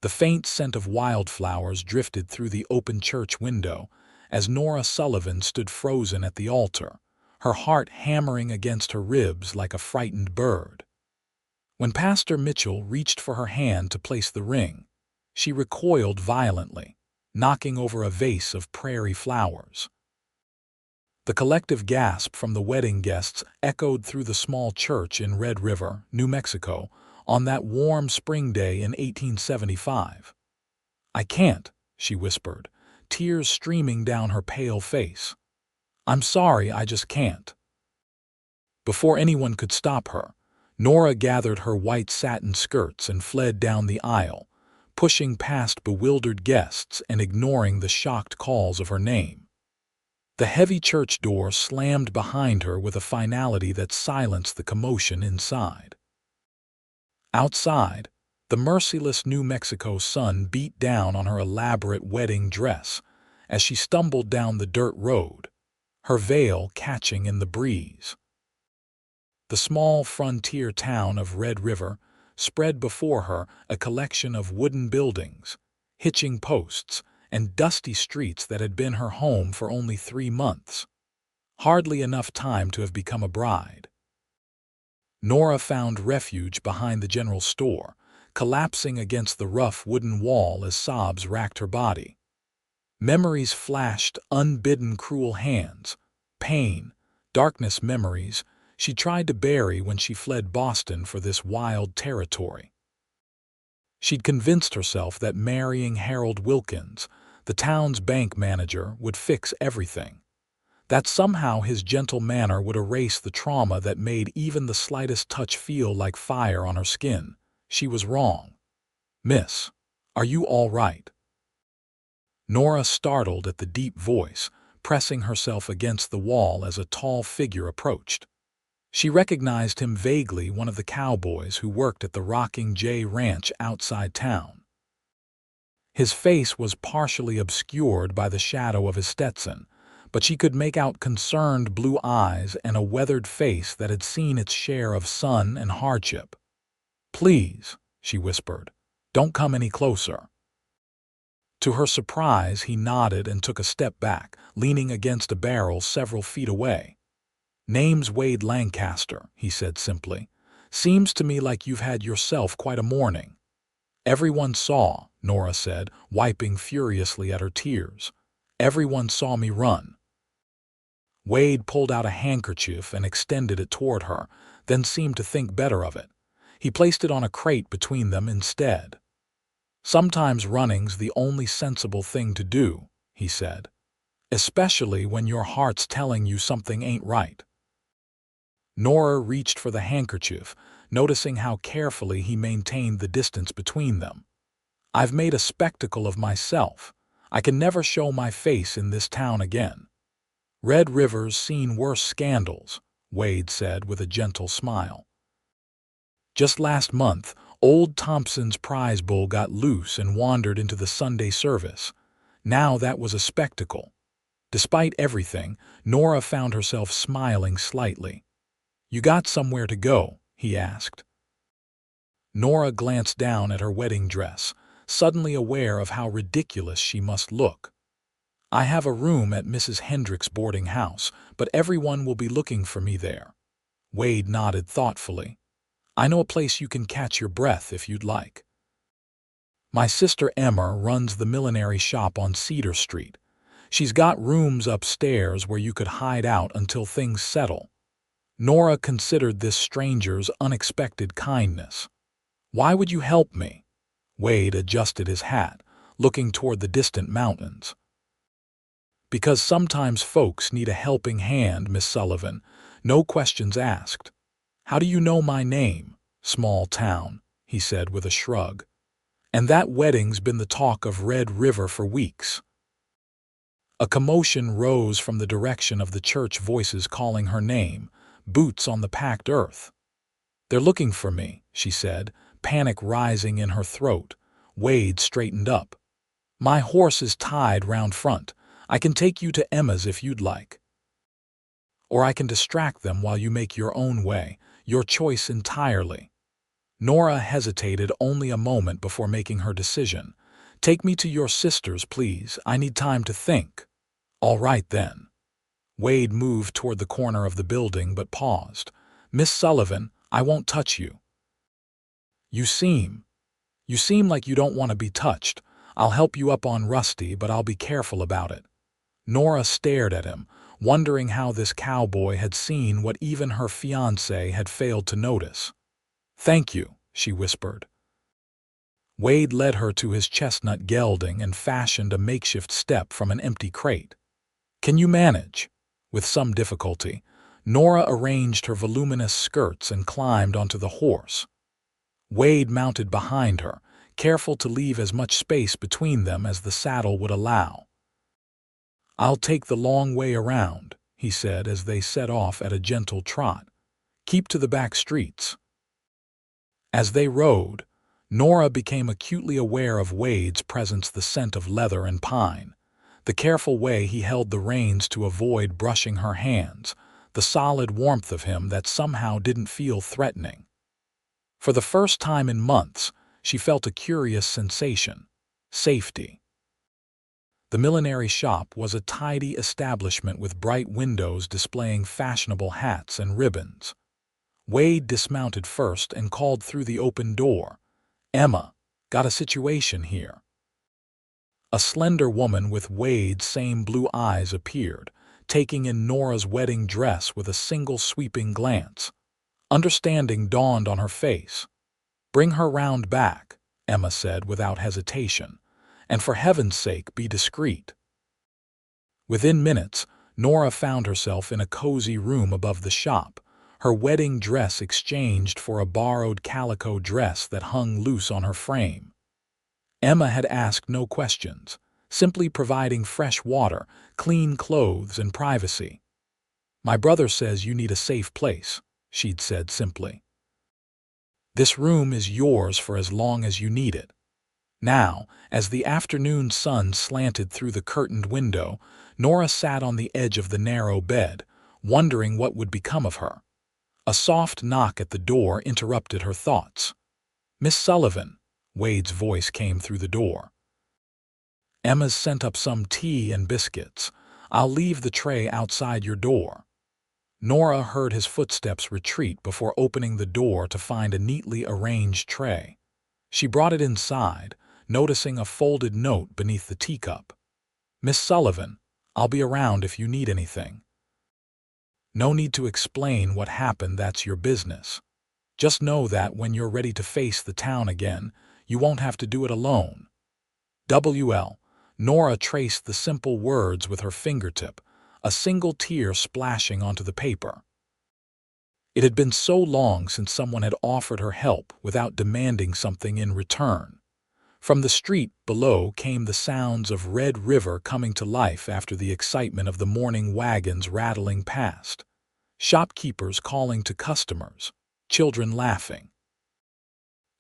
The faint scent of wildflowers drifted through the open church window as Nora Sullivan stood frozen at the altar, her heart hammering against her ribs like a frightened bird. When Pastor Mitchell reached for her hand to place the ring, she recoiled violently, knocking over a vase of prairie flowers. The collective gasp from the wedding guests echoed through the small church in Red River, New Mexico, on that warm spring day in 1875. "I can't," she whispered, tears streaming down her pale face. "I'm sorry, I just can't." Before anyone could stop her, Nora gathered her white satin skirts and fled down the aisle, pushing past bewildered guests and ignoring the shocked calls of her name. The heavy church door slammed behind her with a finality that silenced the commotion inside. Outside, the merciless New Mexico sun beat down on her elaborate wedding dress as she stumbled down the dirt road, her veil catching in the breeze. The small frontier town of Red River spread before her a collection of wooden buildings, hitching posts, and dusty streets that had been her home for only 3 months. Hardly enough time to have become a bride. Nora found refuge behind the general store, collapsing against the rough wooden wall as sobs racked her body. Memories flashed unbidden cruel hands, pain, darkness memories she tried to bury when she fled Boston for this wild territory. She'd convinced herself that marrying Harold Wilkins, the town's bank manager, would fix everything. That somehow his gentle manner would erase the trauma that made even the slightest touch feel like fire on her skin. She was wrong. "Miss, are you all right?" Nora startled at the deep voice, pressing herself against the wall as a tall figure approached. She recognized him vaguely, one of the cowboys who worked at the Rocking J Ranch outside town. His face was partially obscured by the shadow of his Stetson, but she could make out concerned blue eyes and a weathered face that had seen its share of sun and hardship. "Please," she whispered, "don't come any closer." To her surprise, he nodded and took a step back, leaning against a barrel several feet away. "Name's Wade Lancaster," he said simply. "Seems to me like you've had yourself quite a morning." "Everyone saw," Nora said, wiping furiously at her tears. "Everyone saw me run." Wade pulled out a handkerchief and extended it toward her, then seemed to think better of it. He placed it on a crate between them instead. "Sometimes running's the only sensible thing to do," he said. "Especially when your heart's telling you something ain't right." Nora reached for the handkerchief, noticing how carefully he maintained the distance between them. "I've made a spectacle of myself. I can never show my face in this town again." "Red River's seen worse scandals," Wade said with a gentle smile. "Just last month, old Thompson's prize bull got loose and wandered into the Sunday service. Now that was a spectacle." Despite everything, Nora found herself smiling slightly. "You got somewhere to go?" he asked. Nora glanced down at her wedding dress, suddenly aware of how ridiculous she must look. "I have a room at Mrs. Hendrick's boarding house, but everyone will be looking for me there." Wade nodded thoughtfully. "I know a place you can catch your breath if you'd like. My sister Emma runs the millinery shop on Cedar Street. She's got rooms upstairs where you could hide out until things settle." Nora considered this stranger's unexpected kindness. "Why would you help me?" Wade adjusted his hat, looking toward the distant mountains. "Because sometimes folks need a helping hand, Miss Sullivan, no questions asked." "How do you know my name, small town?" he said with a shrug. "And that wedding's been the talk of Red River for weeks." A commotion rose from the direction of the church, voices calling her name, boots on the packed earth. "They're looking for me," she said, panic rising in her throat. Wade straightened up. "My horse is tied round front. I can take you to Emma's if you'd like. Or I can distract them while you make your own way. Your choice entirely." Nora hesitated only a moment before making her decision. "Take me to your sister's, please. I need time to think." "All right, then." Wade moved toward the corner of the building but paused. "Miss Sullivan, I won't touch you." You seem like you don't want to be touched. I'll help you up on Rusty, but I'll be careful about it." Nora stared at him, wondering how this cowboy had seen what even her fiancé had failed to notice. "Thank you," she whispered. Wade led her to his chestnut gelding and fashioned a makeshift step from an empty crate. "Can you manage?" With some difficulty, Nora arranged her voluminous skirts and climbed onto the horse. Wade mounted behind her, careful to leave as much space between them as the saddle would allow. "I'll take the long way around," he said as they set off at a gentle trot. "Keep to the back streets." As they rode, Nora became acutely aware of Wade's presence, the scent of leather and pine, the careful way he held the reins to avoid brushing her hands, the solid warmth of him that somehow didn't feel threatening. For the first time in months, she felt a curious sensation: safety. The millinery shop was a tidy establishment with bright windows displaying fashionable hats and ribbons. Wade dismounted first and called through the open door, "Emma, got a situation here." A slender woman with Wade's same blue eyes appeared, taking in Nora's wedding dress with a single sweeping glance. Understanding dawned on her face. "Bring her round back," Emma said without hesitation. "And for heaven's sake, be discreet." Within minutes, Nora found herself in a cozy room above the shop, her wedding dress exchanged for a borrowed calico dress that hung loose on her frame. Emma had asked no questions, simply providing fresh water, clean clothes, and privacy. "My brother says you need a safe place," she'd said simply. "This room is yours for as long as you need it." Now, as the afternoon sun slanted through the curtained window, Nora sat on the edge of the narrow bed, wondering what would become of her. A soft knock at the door interrupted her thoughts. "Miss Sullivan," Wade's voice came through the door. "Emma's sent up some tea and biscuits. I'll leave the tray outside your door." Nora heard his footsteps retreat before opening the door to find a neatly arranged tray. She brought it inside, noticing a folded note beneath the teacup. "Miss Sullivan, I'll be around if you need anything." "No need to explain what happened, that's your business. Just know that when you're ready to face the town again, you won't have to do it alone." "WL." Nora traced the simple words with her fingertip, a single tear splashing onto the paper. It had been so long since someone had offered her help without demanding something in return. From the street below came the sounds of Red River coming to life after the excitement of the morning wagons rattling past, shopkeepers calling to customers, children laughing.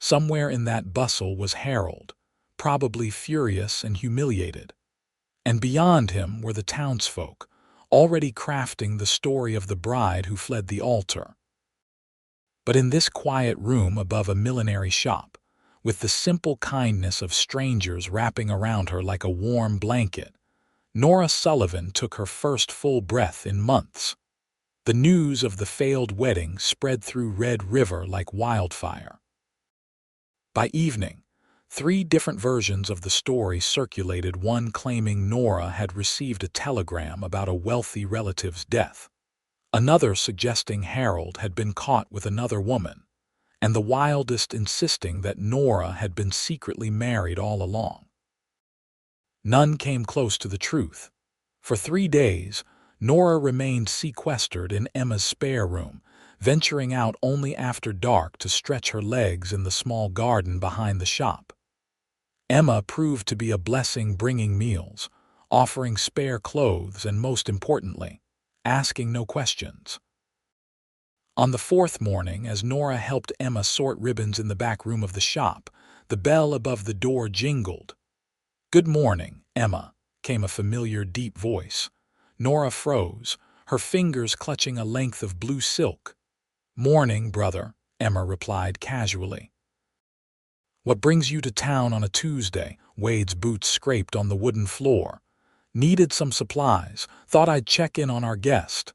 Somewhere in that bustle was Harold, probably furious and humiliated. And beyond him were the townsfolk, already crafting the story of the bride who fled the altar. But in this quiet room above a millinery shop, with the simple kindness of strangers wrapping around her like a warm blanket, Nora Sullivan took her first full breath in months. The news of the failed wedding spread through Red River like wildfire. By evening, 3 different versions of the story circulated, one claiming Nora had received a telegram about a wealthy relative's death, another suggesting Harold had been caught with another woman, and the wildest insisting that Nora had been secretly married all along. None came close to the truth. For 3 days, Nora remained sequestered in Emma's spare room, venturing out only after dark to stretch her legs in the small garden behind the shop. Emma proved to be a blessing, bringing meals, offering spare clothes, and most importantly, asking no questions. On the 4th morning, as Nora helped Emma sort ribbons in the back room of the shop, the bell above the door jingled. "Good morning, Emma," came a familiar, deep voice. Nora froze, her fingers clutching a length of blue silk. "Morning, brother," Emma replied casually. What brings you to town on a Tuesday? Wade's boots scraped on the wooden floor. Needed some supplies. Thought I'd check in on our guest.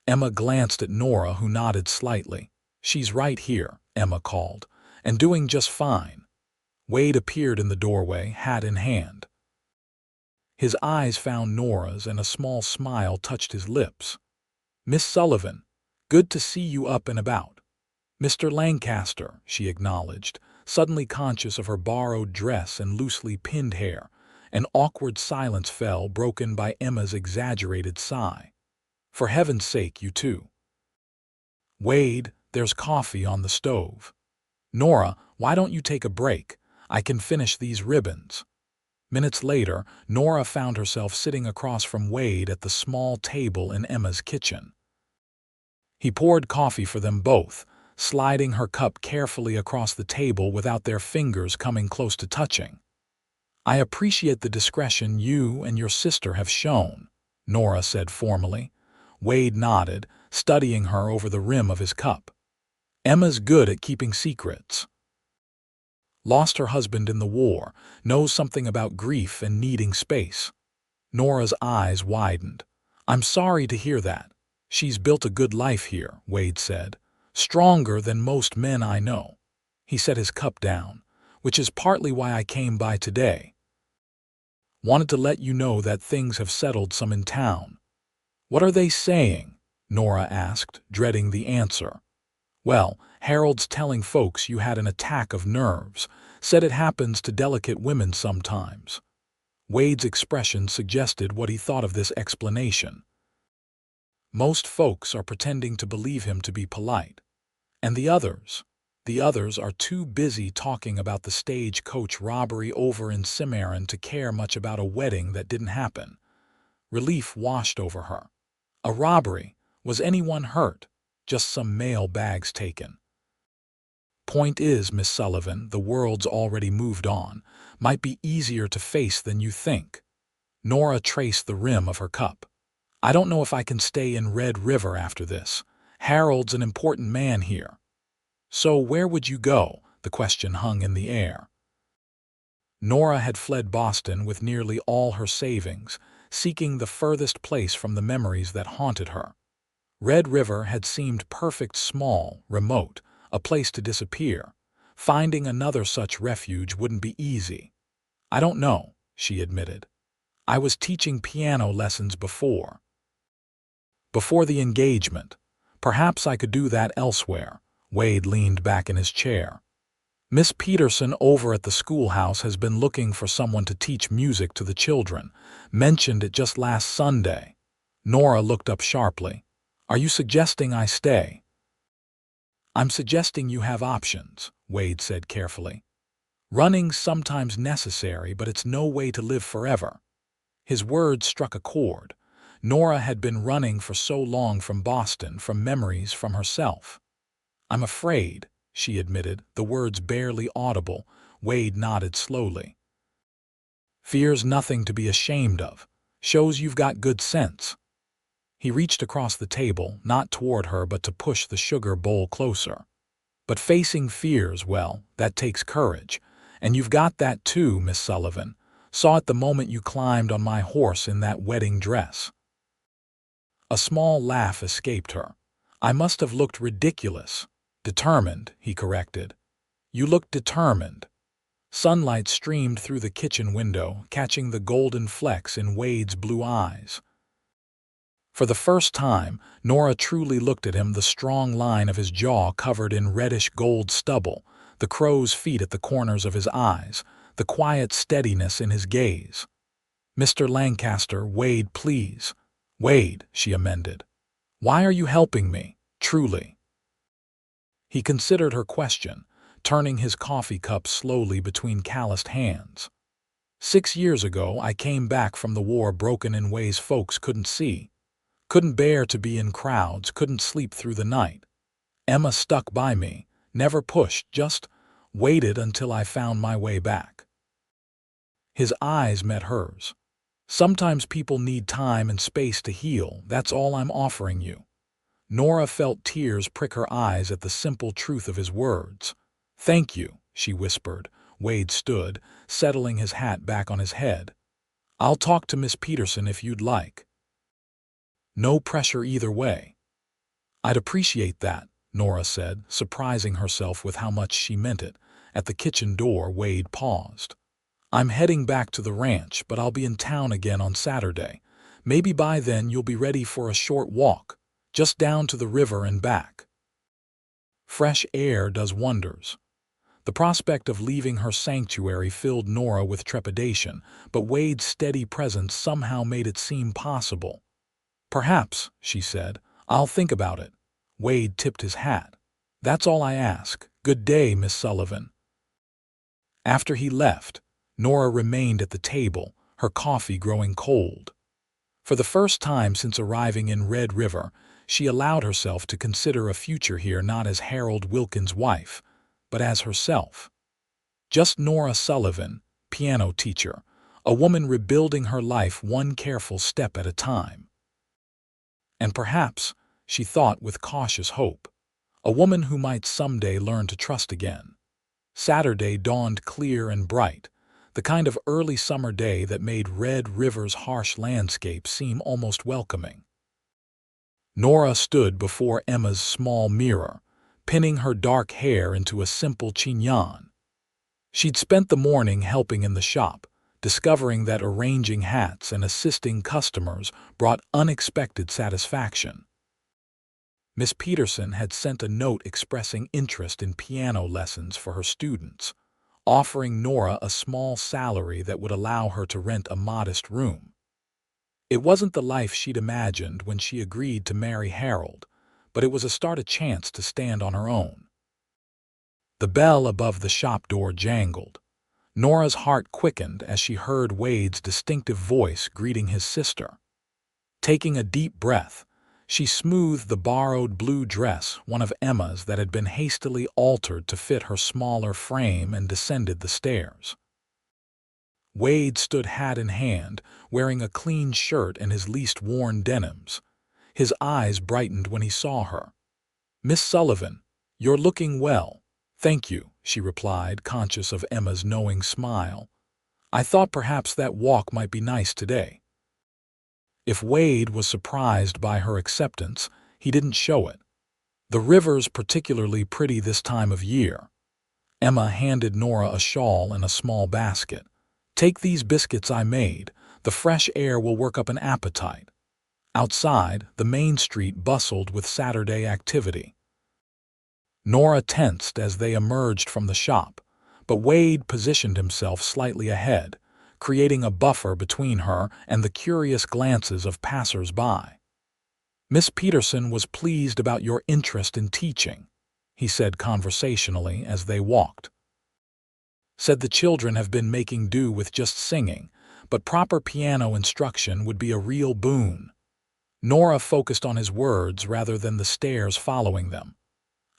Emma glanced at Nora, who nodded slightly. She's right here, Emma called, and doing just fine. Wade appeared in the doorway, hat in hand. His eyes found Nora's and a small smile touched his lips. Miss Sullivan, good to see you up and about. Mr. Lancaster, she acknowledged, suddenly conscious of her borrowed dress and loosely pinned hair. An awkward silence fell, broken by Emma's exaggerated sigh. For heaven's sake, you two. Wade, there's coffee on the stove. Nora, why don't you take a break? I can finish these ribbons. Minutes later, Nora found herself sitting across from Wade at the small table in Emma's kitchen. He poured coffee for them both, sliding her cup carefully across the table without their fingers coming close to touching. I appreciate the discretion you and your sister have shown, Nora said formally. Wade nodded, studying her over the rim of his cup. Emma's good at keeping secrets. Lost her husband in the war, knows something about grief and needing space. Nora's eyes widened. I'm sorry to hear that. She's built a good life here, Wade said. Stronger than most men I know. He set his cup down, which is partly why I came by today. Wanted to let you know that things have settled some in town. What are they saying? Nora asked, dreading the answer. Well, Harold's telling folks you had an attack of nerves, said it happens to delicate women sometimes. Wade's expression suggested what he thought of this explanation. Most folks are pretending to believe him to be polite. And the others are too busy talking about the stagecoach robbery over in Cimarron to care much about a wedding that didn't happen. Relief washed over her. A robbery? Was anyone hurt? Just some mail bags taken. Point is, Miss Sullivan, the world's already moved on. Might be easier to face than you think. Nora traced the rim of her cup. I don't know if I can stay in Red River after this. Harold's an important man here. So where would you go? The question hung in the air. Nora had fled Boston with nearly all her savings, seeking the furthest place from the memories that haunted her. Red River had seemed perfect, small, remote, a place to disappear. Finding another such refuge wouldn't be easy. I don't know, she admitted. I was teaching piano lessons before the engagement. Perhaps I could do that elsewhere. Wade leaned back in his chair. Miss Peterson over at the schoolhouse has been looking for someone to teach music to the children. Mentioned it just last Sunday. Nora looked up sharply. Are you suggesting I stay? I'm suggesting you have options, Wade said carefully. Running's sometimes necessary, but it's no way to live forever. His words struck a chord. Nora had been running for so long from Boston, from memories, from herself. I'm afraid, she admitted, the words barely audible. Wade nodded slowly. Fear's nothing to be ashamed of. Shows you've got good sense. He reached across the table, not toward her but to push the sugar bowl closer. But facing fears, well, that takes courage. And you've got that too, Miss Sullivan. Saw it the moment you climbed on my horse in that wedding dress. A small laugh escaped her. I must have looked ridiculous. Determined, he corrected. You looked determined. Sunlight streamed through the kitchen window, catching the golden flecks in Wade's blue eyes. For the first time, Nora truly looked at him, the strong line of his jaw covered in reddish gold stubble, the crow's feet at the corners of his eyes, the quiet steadiness in his gaze. Mr. Lancaster, Wade, please. Wade, she amended. Why are you helping me, truly? He considered her question, turning his coffee cup slowly between calloused hands. 6 years ago, I came back from the war broken in ways folks couldn't see. Couldn't bear to be in crowds, couldn't sleep through the night. Emma stuck by me, never pushed, just waited until I found my way back. His eyes met hers. Sometimes people need time and space to heal, that's all I'm offering you. Nora felt tears prick her eyes at the simple truth of his words. Thank you, she whispered, Wade stood, settling his hat back on his head. "I'll talk to Miss Peterson if you'd like." "No pressure either way." "I'd appreciate that," Nora said, surprising herself with how much she meant it. At the kitchen door, Wade paused. "I'm heading back to the ranch, but I'll be in town again on Saturday. Maybe by then you'll be ready for a short walk, just down to the river and back." Fresh air does wonders. The prospect of leaving her sanctuary filled Nora with trepidation, but Wade's steady presence somehow made it seem possible. "Perhaps," she said. "I'll think about it." Wade tipped his hat. "That's all I ask. Good day, Miss Sullivan." After he left, Nora remained at the table, her coffee growing cold. For the first time since arriving in Red River, she allowed herself to consider a future here not as Harold Wilkins' wife, but as herself. Just Nora Sullivan, piano teacher, a woman rebuilding her life one careful step at a time. And perhaps, she thought with cautious hope, a woman who might someday learn to trust again. Saturday dawned clear and bright, the kind of early summer day that made Red River's harsh landscape seem almost welcoming. Nora stood before Emma's small mirror, pinning her dark hair into a simple chignon. She'd spent the morning helping in the shop, discovering that arranging hats and assisting customers brought unexpected satisfaction. Miss Peterson had sent a note expressing interest in piano lessons for her students, offering Nora a small salary that would allow her to rent a modest room. It wasn't the life she'd imagined when she agreed to marry Harold, but it was a chance to stand on her own. The bell above the shop door jangled. Nora's heart quickened as she heard Wade's distinctive voice greeting his sister. Taking a deep breath, she smoothed the borrowed blue dress, one of Emma's that had been hastily altered to fit her smaller frame, and descended the stairs. Wade stood hat in hand, wearing a clean shirt and his least worn denims. His eyes brightened when he saw her. "Miss Sullivan, you're looking well." "Thank you," she replied, conscious of Emma's knowing smile. "I thought perhaps that walk might be nice today." If Wade was surprised by her acceptance, he didn't show it. "The river's particularly pretty this time of year." Emma handed Nora a shawl and a small basket. "Take these biscuits I made. The fresh air will work up an appetite." Outside, the main street bustled with Saturday activity. Nora tensed as they emerged from the shop, but Wade positioned himself slightly ahead, creating a buffer between her and the curious glances of passers-by. "Miss Peterson was pleased about your interest in teaching," he said conversationally as they walked. "Said the children have been making do with just singing, but proper piano instruction would be a real boon." Nora focused on his words rather than the stares following them.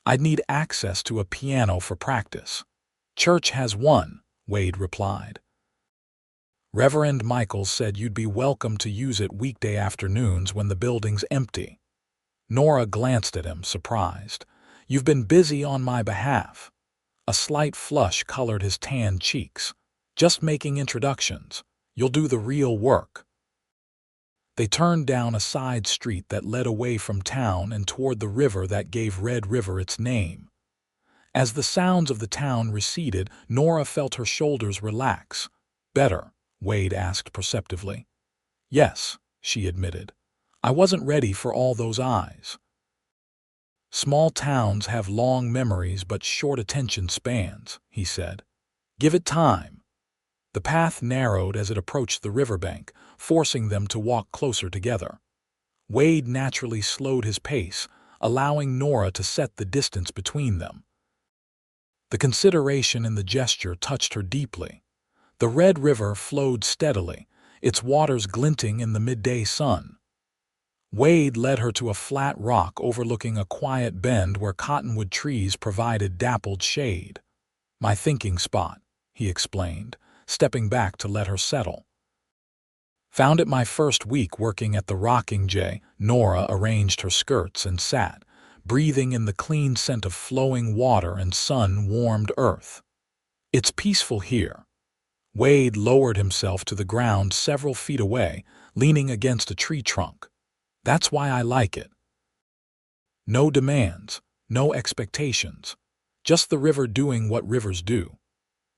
"I'd need access to a piano for practice." "Church has one," Wade replied. "Reverend Michaels said you'd be welcome to use it weekday afternoons when the building's empty." Nora glanced at him, surprised. "You've been busy on my behalf." A slight flush colored his tanned cheeks. "Just making introductions. You'll do the real work." They turned down a side street that led away from town and toward the river that gave Red River its name. As the sounds of the town receded, Nora felt her shoulders relax. "Better?" Wade asked perceptively. "Yes," she admitted. "I wasn't ready for all those eyes." "Small towns have long memories but short attention spans," he said. "Give it time." The path narrowed as it approached the riverbank, forcing them to walk closer together. Wade naturally slowed his pace, allowing Nora to set the distance between them. The consideration in the gesture touched her deeply. The Red River flowed steadily, its waters glinting in the midday sun. Wade led her to a flat rock overlooking a quiet bend where cottonwood trees provided dappled shade. "My thinking spot," he explained, stepping back to let her settle. "Found it my first week working at the rocking J." Nora arranged her skirts and sat, breathing in the clean scent of flowing water and sun-warmed earth. It's peaceful here. Wade lowered himself to the ground several feet away, leaning against a tree trunk. That's why I like it. No demands, no expectations. Just the river doing what rivers do.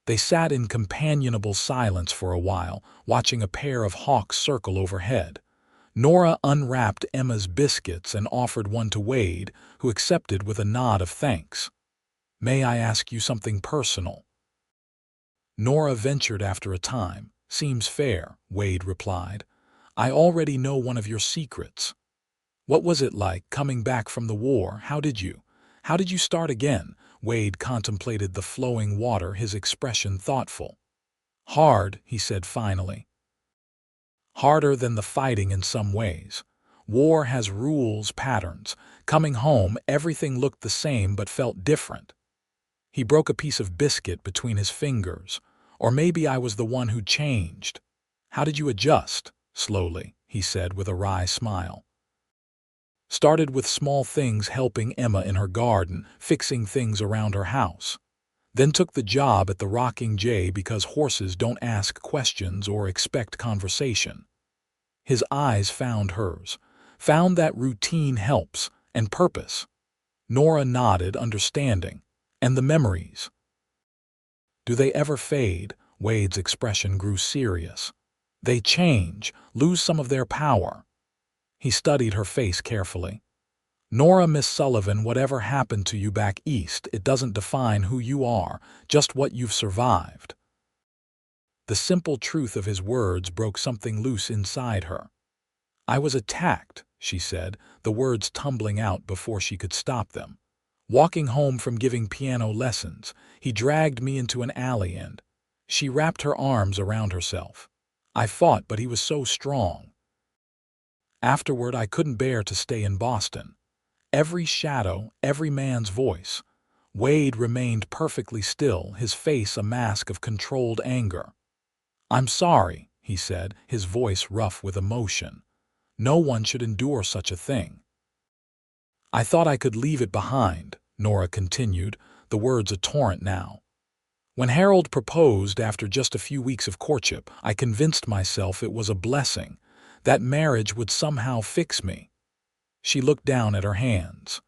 They sat in companionable silence for a while, watching a pair of hawks circle overhead. Nora unwrapped Emma's biscuits and offered one to Wade, who accepted with a nod of thanks. "May I ask you something personal?" Nora ventured after a time. "Seems fair," Wade replied. "I already know one of your secrets. What was it like coming back from the war? How did you start again?" Wade contemplated the flowing water, his expression thoughtful. "Hard," he said finally. "Harder than the fighting in some ways. War has rules, patterns. Coming home, everything looked the same but felt different." He broke a piece of biscuit between his fingers. "Or maybe I was the one who changed." "How did you adjust?" "Slowly," he said with a wry smile. "Started with small things, helping Emma in her garden, fixing things around her house. Then took the job at the Rocking J because horses don't ask questions or expect conversation." His eyes found hers. "Found that routine helps, and purpose." Nora nodded, understanding. "And the memories? Do they ever fade?" Wade's expression grew serious. "They change, lose some of their power." He studied her face carefully. "Nora, Miss Sullivan, whatever happened to you back east, it doesn't define who you are, just what you've survived." The simple truth of his words broke something loose inside her. "I was attacked," she said, the words tumbling out before she could stop them. "Walking home from giving piano lessons, he dragged me into an alley and—" She wrapped her arms around herself. "I fought, but he was so strong. Afterward, I couldn't bear to stay in Boston. Every shadow, every man's voice." Wade remained perfectly still, his face a mask of controlled anger. "I'm sorry," he said, his voice rough with emotion. "No one should endure such a thing." "I thought I could leave it behind," Nora continued, the words a torrent now. "When Harold proposed after just a few weeks of courtship, I convinced myself it was a blessing, that marriage would somehow fix me." She looked down at her hands.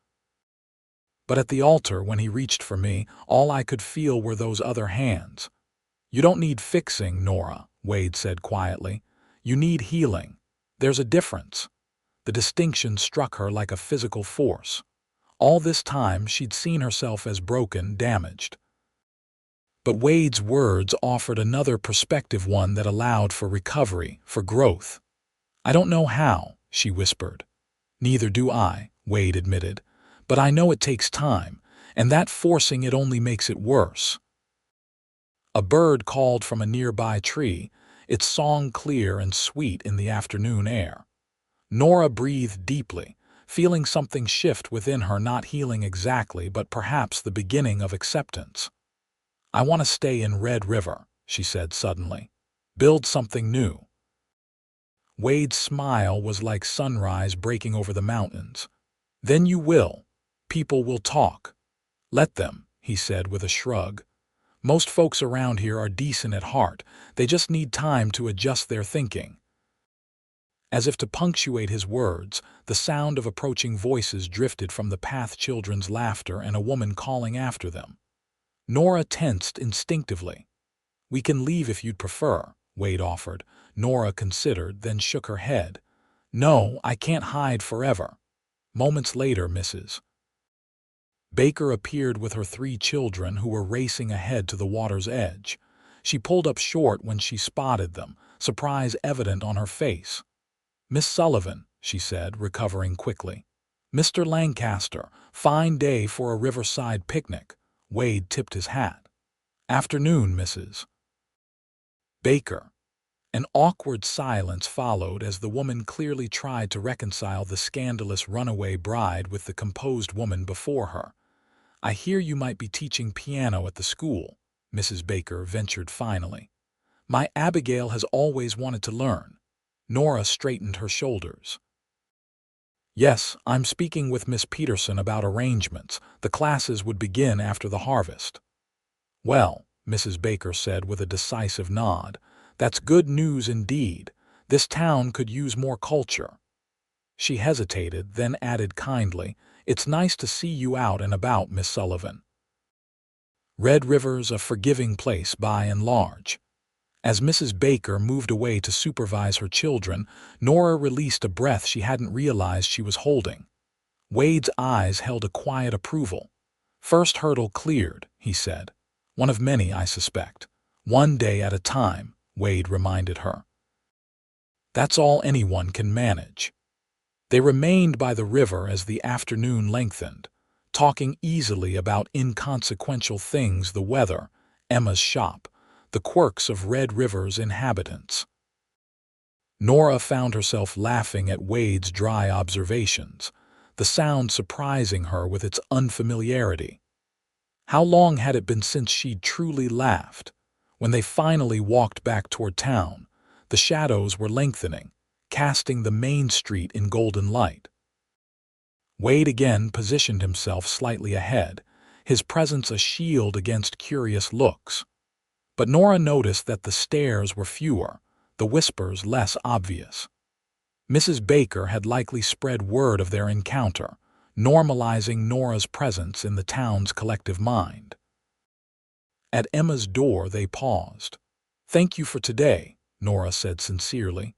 "But at the altar, when he reached for me, all I could feel were those other hands." "You don't need fixing, Nora," Wade said quietly. "You need healing. There's a difference." The distinction struck her like a physical force. All this time she'd seen herself as broken, damaged. But Wade's words offered another perspective, one that allowed for recovery, for growth. "I don't know how," she whispered. "Neither do I," Wade admitted. "But I know it takes time, and that forcing it only makes it worse." A bird called from a nearby tree, its song clear and sweet in the afternoon air. Nora breathed deeply, feeling something shift within her, not healing exactly, but perhaps the beginning of acceptance. "I want to stay in Red River," she said suddenly. "Build something new." Wade's smile was like sunrise breaking over the mountains. "Then you will. People will talk." "Let them," he said with a shrug. "Most folks around here are decent at heart. They just need time to adjust their thinking." As if to punctuate his words, the sound of approaching voices drifted from the path, children's laughter and a woman calling after them. Nora tensed instinctively. "We can leave if you'd prefer," Wade offered. Nora considered, then shook her head. "No, I can't hide forever." Moments later, Mrs. Baker appeared with her 3 children, who were racing ahead to the water's edge. She pulled up short when she spotted them, surprise evident on her face. "Miss Sullivan," she said, recovering quickly. "Mr. Lancaster, fine day for a riverside picnic." Wade tipped his hat. "Afternoon, Mrs. Baker." An awkward silence followed as the woman clearly tried to reconcile the scandalous runaway bride with the composed woman before her. "I hear you might be teaching piano at the school," Mrs. Baker ventured finally. "My Abigail has always wanted to learn." Nora straightened her shoulders. "Yes, I'm speaking with Miss Peterson about arrangements. The classes would begin after the harvest." "Well," Mrs. Baker said with a decisive nod. "That's good news indeed. This town could use more culture." She hesitated, then added kindly, "It's nice to see you out and about, Miss Sullivan." Red River's a forgiving place by and large. As Mrs. Baker moved away to supervise her children, Nora released a breath she hadn't realized she was holding. Wade's eyes held a quiet approval. "First hurdle cleared," he said. "One of many, I suspect. One day at a time," Wade reminded her. "That's all anyone can manage." They remained by the river as the afternoon lengthened, talking easily about inconsequential things: the weather, Emma's shop, the quirks of Red River's inhabitants. Nora found herself laughing at Wade's dry observations, the sound surprising her with its unfamiliarity. How long had it been since she'd truly laughed? When they finally walked back toward town, the shadows were lengthening, casting the main street in golden light. Wade again positioned himself slightly ahead, his presence a shield against curious looks. But Nora noticed that the stares were fewer, the whispers less obvious. Mrs. Baker had likely spread word of their encounter, normalizing Nora's presence in the town's collective mind. At Emma's door they paused. "Thank you for today," Nora said sincerely.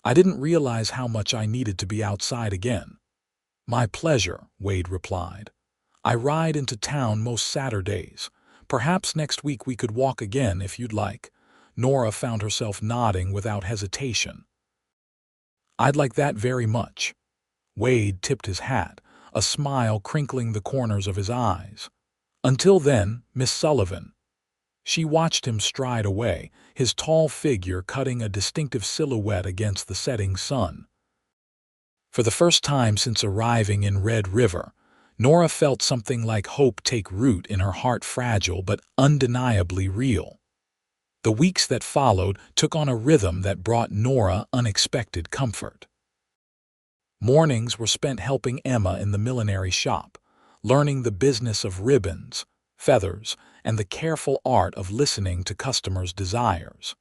"I didn't realize how much I needed to be outside again." "My pleasure," Wade replied. "I ride into town most Saturdays. Perhaps next week we could walk again if you'd like." Nora found herself nodding without hesitation. "I'd like that very much." Wade tipped his hat, a smile crinkling the corners of his eyes. "Until then, Miss Sullivan." She watched him stride away, his tall figure cutting a distinctive silhouette against the setting sun. For the first time since arriving in Red River, Nora felt something like hope take root in her heart, fragile but undeniably real. The weeks that followed took on a rhythm that brought Nora unexpected comfort. Mornings were spent helping Emma in the millinery shop, learning the business of ribbons, feathers, and the careful art of listening to customers' desires.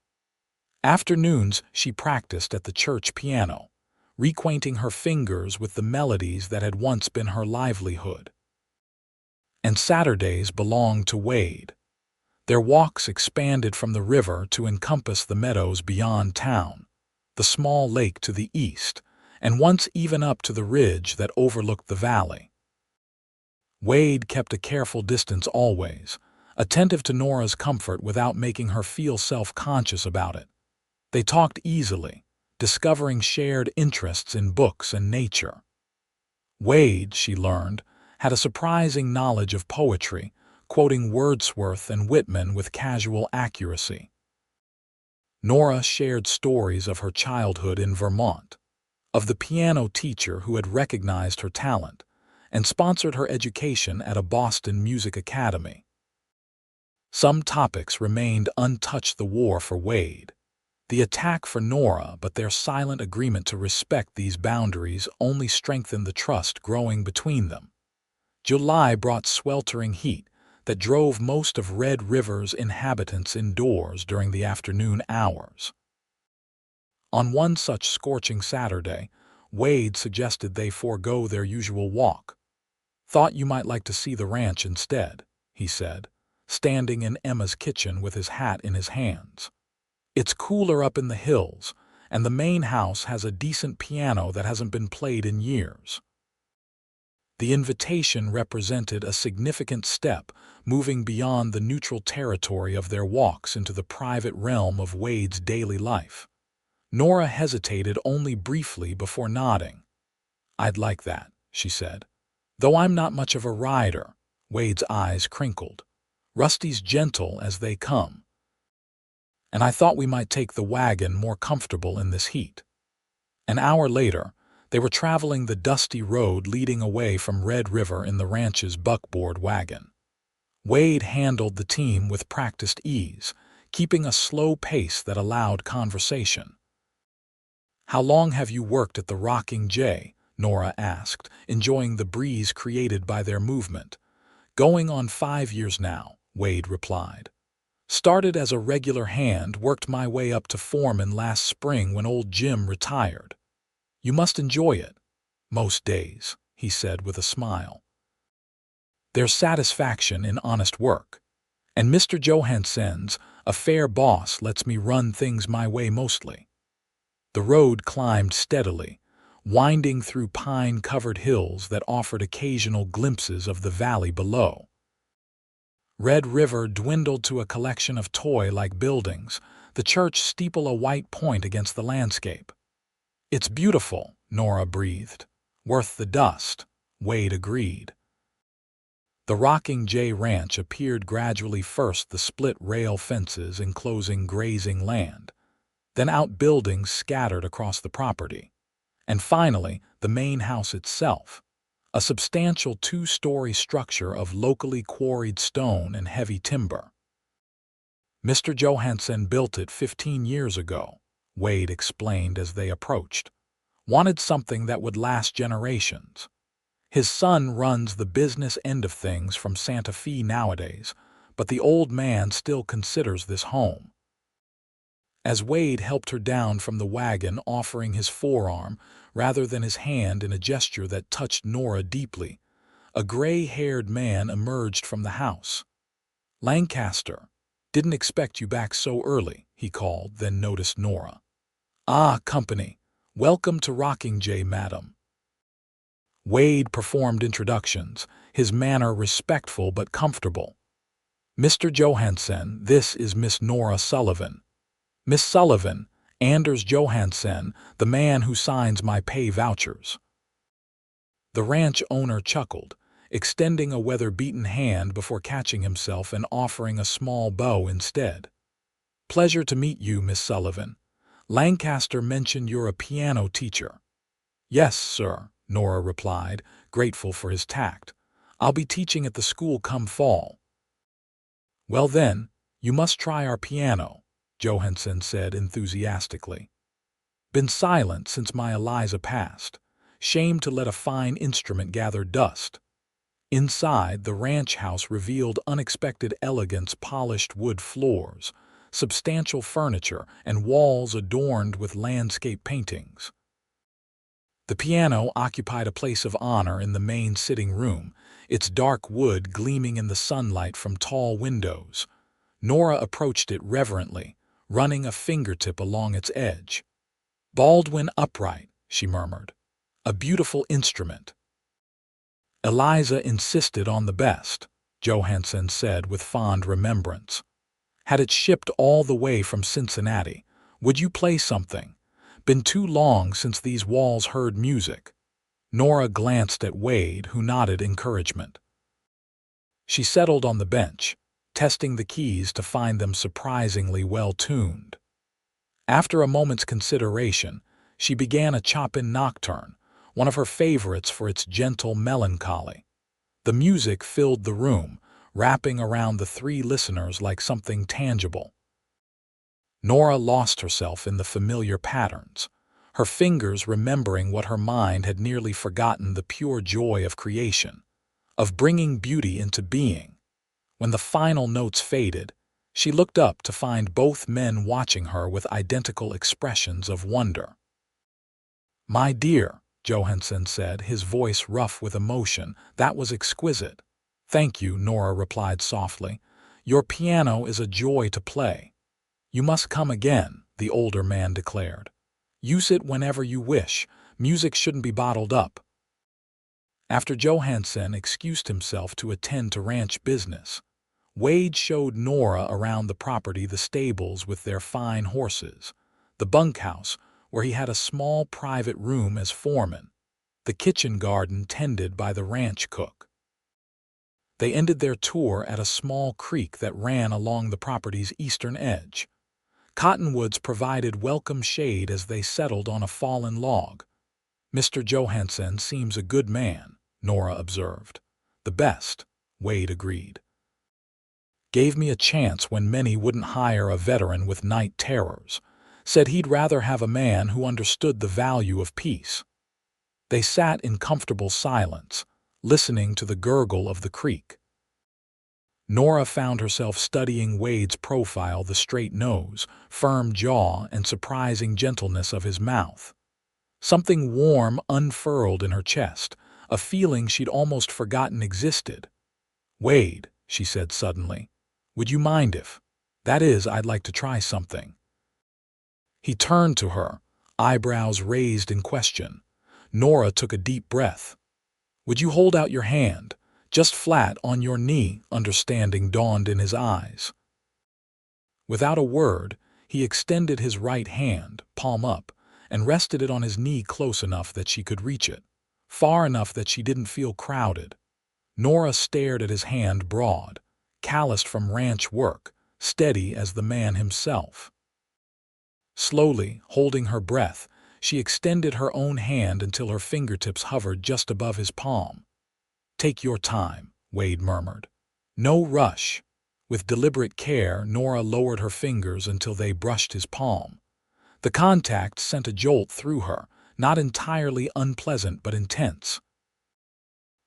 Afternoons she practiced at the church piano, reacquainting her fingers with the melodies that had once been her livelihood. And Saturdays belonged to Wade. Their walks expanded from the river to encompass the meadows beyond town, the small lake to the east, and once even up to the ridge that overlooked the valley. Wade kept a careful distance always, attentive to Nora's comfort without making her feel self-conscious about it. They talked easily, discovering shared interests in books and nature. Wade, she learned, had a surprising knowledge of poetry, quoting Wordsworth and Whitman with casual accuracy. Nora shared stories of her childhood in Vermont, of the piano teacher who had recognized her talent and sponsored her education at a Boston music academy. Some topics remained untouched: the war for Wade, the attack for Nora, but their silent agreement to respect these boundaries only strengthened the trust growing between them. July brought sweltering heat that drove most of Red River's inhabitants indoors during the afternoon hours. On one such scorching Saturday, Wade suggested they forego their usual walk. "Thought you might like to see the ranch instead," he said, standing in Emma's kitchen with his hat in his hands. "It's cooler up in the hills, and the main house has a decent piano that hasn't been played in years." The invitation represented a significant step, moving beyond the neutral territory of their walks into the private realm of Wade's daily life. Nora hesitated only briefly before nodding. "I'd like that," she said. "Though I'm not much of a rider." Wade's eyes crinkled. "Rusty's gentle as they come. And I thought we might take the wagon, more comfortable in this heat." An hour later, they were traveling the dusty road leading away from Red River in the ranch's buckboard wagon. Wade handled the team with practiced ease, keeping a slow pace that allowed conversation. "How long have you worked at the Rocking J?" Nora asked, enjoying the breeze created by their movement. "Going on 5 years now," Wade replied. Started as a regular hand, worked my way up to foreman last spring when old Jim retired. You must enjoy it, most days, he said with a smile. There's satisfaction in honest work. And Mr. Johansen's, a fair boss, lets me run things my way mostly. The road climbed steadily, winding through pine-covered hills that offered occasional glimpses of the valley below. Red River dwindled to a collection of toy-like buildings, the church steeple a white point against the landscape. It's beautiful, Nora breathed. Worth the dust, Wade agreed. The Rocking J Ranch appeared gradually, first the split rail fences enclosing grazing land, then outbuildings scattered across the property, and finally the main house itself, a substantial two-story structure of locally quarried stone and heavy timber. Mr. Johansen built it 15 years ago, Wade explained as they approached. Wanted something that would last generations. His son runs the business end of things from Santa Fe nowadays, but the old man still considers this home. As Wade helped her down from the wagon, offering his forearm rather than his hand in a gesture that touched Nora deeply, a gray-haired man emerged from the house. Lancaster, didn't expect you back so early, he called, then noticed Nora. Ah, company. Welcome to Rocking J, madam. Wade performed introductions, his manner respectful but comfortable. Mr. Johansen, this is Miss Nora Sullivan. Miss Sullivan, Anders Johansen, the man who signs my pay vouchers. The ranch owner chuckled, extending a weather-beaten hand before catching himself and offering a small bow instead. Pleasure to meet you, Miss Sullivan. Lancaster mentioned you're a piano teacher. Yes, sir, Nora replied, grateful for his tact. I'll be teaching at the school come fall. Well then, you must try our piano, Johansen said enthusiastically. Been silent since my Eliza passed. Shame to let a fine instrument gather dust. Inside, the ranch house revealed unexpected elegance, polished wood floors, substantial furniture, and walls adorned with landscape paintings. The piano occupied a place of honor in the main sitting room, its dark wood gleaming in the sunlight from tall windows. Nora approached it reverently, running a fingertip along its edge. Baldwin upright, she murmured. A beautiful instrument. Eliza insisted on the best, Johansen said with fond remembrance. Had it shipped all the way from Cincinnati. Would you play something? Been too long since these walls heard music. Nora glanced at Wade, who nodded encouragement. She settled on the bench, testing the keys to find them surprisingly well-tuned. After a moment's consideration, she began a Chopin nocturne, one of her favorites for its gentle melancholy. The music filled the room, wrapping around the three listeners like something tangible. Nora lost herself in the familiar patterns, her fingers remembering what her mind had nearly forgotten, the pure joy of creation, of bringing beauty into being. When the final notes faded, she looked up to find both men watching her with identical expressions of wonder. My dear, Johansen said, his voice rough with emotion, that was exquisite. Thank you, Nora replied softly. Your piano is a joy to play. You must come again, the older man declared. Use it whenever you wish. Music shouldn't be bottled up. After Johansen excused himself to attend to ranch business, Wade showed Nora around the property, the stables with their fine horses, the bunkhouse where he had a small private room as foreman, the kitchen garden tended by the ranch cook. They ended their tour at a small creek that ran along the property's eastern edge. Cottonwoods provided welcome shade as they settled on a fallen log. Mr. Johansen seems a good man, Nora observed. The best, Wade agreed. Gave me a chance when many wouldn't hire a veteran with night terrors. Said he'd rather have a man who understood the value of peace. They sat in comfortable silence, listening to the gurgle of the creek. Nora found herself studying Wade's profile, the straight nose, firm jaw, and surprising gentleness of his mouth. Something warm unfurled in her chest, a feeling she'd almost forgotten existed. "Wade," she said suddenly, "would you mind if? That is, I'd like to try something." He turned to her, eyebrows raised in question. Nora took a deep breath. "Would you hold out your hand, just flat on your knee?" Understanding dawned in his eyes. Without a word, he extended his right hand, palm up, and rested it on his knee close enough that she could reach it, far enough that she didn't feel crowded. Nora stared at his hand, broad, calloused from ranch work, steady as the man himself. Slowly, holding her breath, she extended her own hand until her fingertips hovered just above his palm. "Take your time," Wade murmured. "No rush." With deliberate care, Nora lowered her fingers until they brushed his palm. The contact sent a jolt through her, not entirely unpleasant but intense.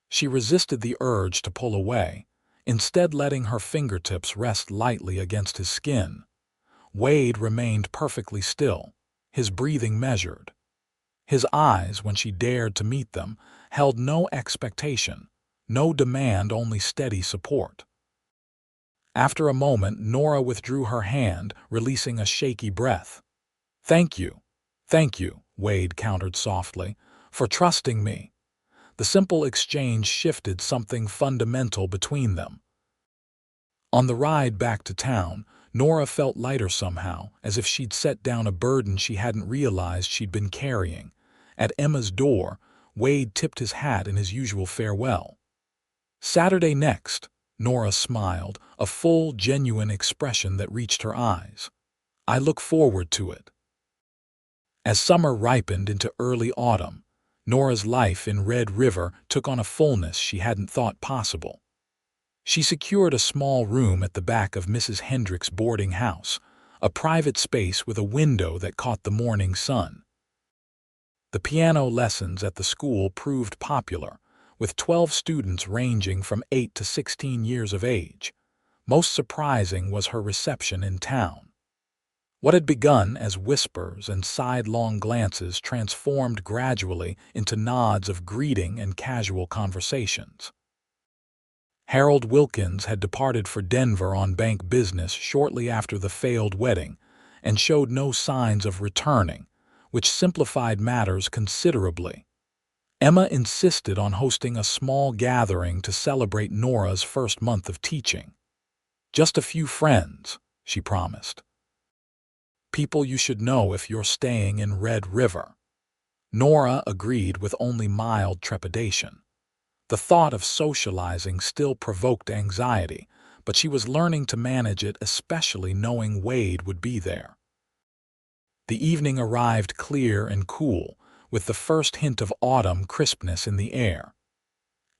She resisted the urge to pull away, instead letting her fingertips rest lightly against his skin. Wade remained perfectly still, his breathing measured. His eyes, when she dared to meet them, held no expectation, no demand, only steady support. After a moment, Nora withdrew her hand, releasing a shaky breath. Thank you," Wade countered softly, "for trusting me." The simple exchange shifted something fundamental between them. On the ride back to town, Nora felt lighter somehow, as if she'd set down a burden she hadn't realized she'd been carrying. At Emma's door, Wade tipped his hat in his usual farewell. "Saturday next," Nora smiled, a full, genuine expression that reached her eyes. "I look forward to it." As summer ripened into early autumn, Nora's life in Red River took on a fullness she hadn't thought possible. She secured a small room at the back of Mrs. Hendrick's boarding house, a private space with a window that caught the morning sun. The piano lessons at the school proved popular, with 12 students ranging from 8 to 16 years of age. Most surprising was her reception in town. What had begun as whispers and sidelong glances transformed gradually into nods of greeting and casual conversations. Harold Wilkins had departed for Denver on bank business shortly after the failed wedding and showed no signs of returning, which simplified matters considerably. Emma insisted on hosting a small gathering to celebrate Nora's first month of teaching. "Just a few friends," she promised. "People you should know if you're staying in Red River." Nora agreed with only mild trepidation. The thought of socializing still provoked anxiety, but she was learning to manage it, especially knowing Wade would be there. The evening arrived clear and cool, with the first hint of autumn crispness in the air.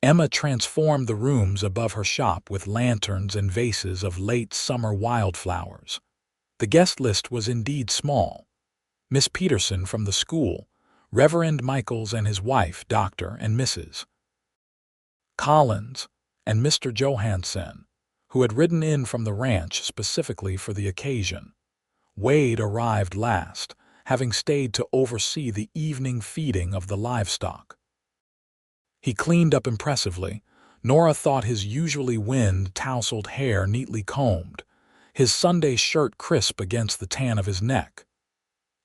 Emma transformed the rooms above her shop with lanterns and vases of late summer wildflowers. The guest list was indeed small. Miss Peterson from the school, Reverend Michaels and his wife, Dr. and Mrs. Collins, and Mr. Johansen, who had ridden in from the ranch specifically for the occasion. Wade arrived last, having stayed to oversee the evening feeding of the livestock. He cleaned up impressively. Nora thought his usually wind-tousled hair neatly combed, his Sunday shirt crisp against the tan of his neck.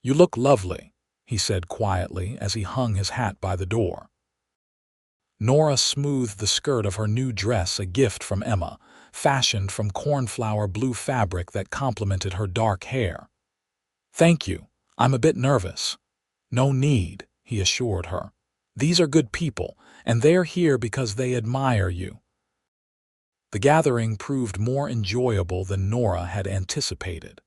"You look lovely," he said quietly as he hung his hat by the door. Nora smoothed the skirt of her new dress, a gift from Emma, fashioned from cornflower blue fabric that complemented her dark hair. "Thank you. I'm a bit nervous." "No need," he assured her. "These are good people, and they're here because they admire you." The gathering proved more enjoyable than Nora had anticipated.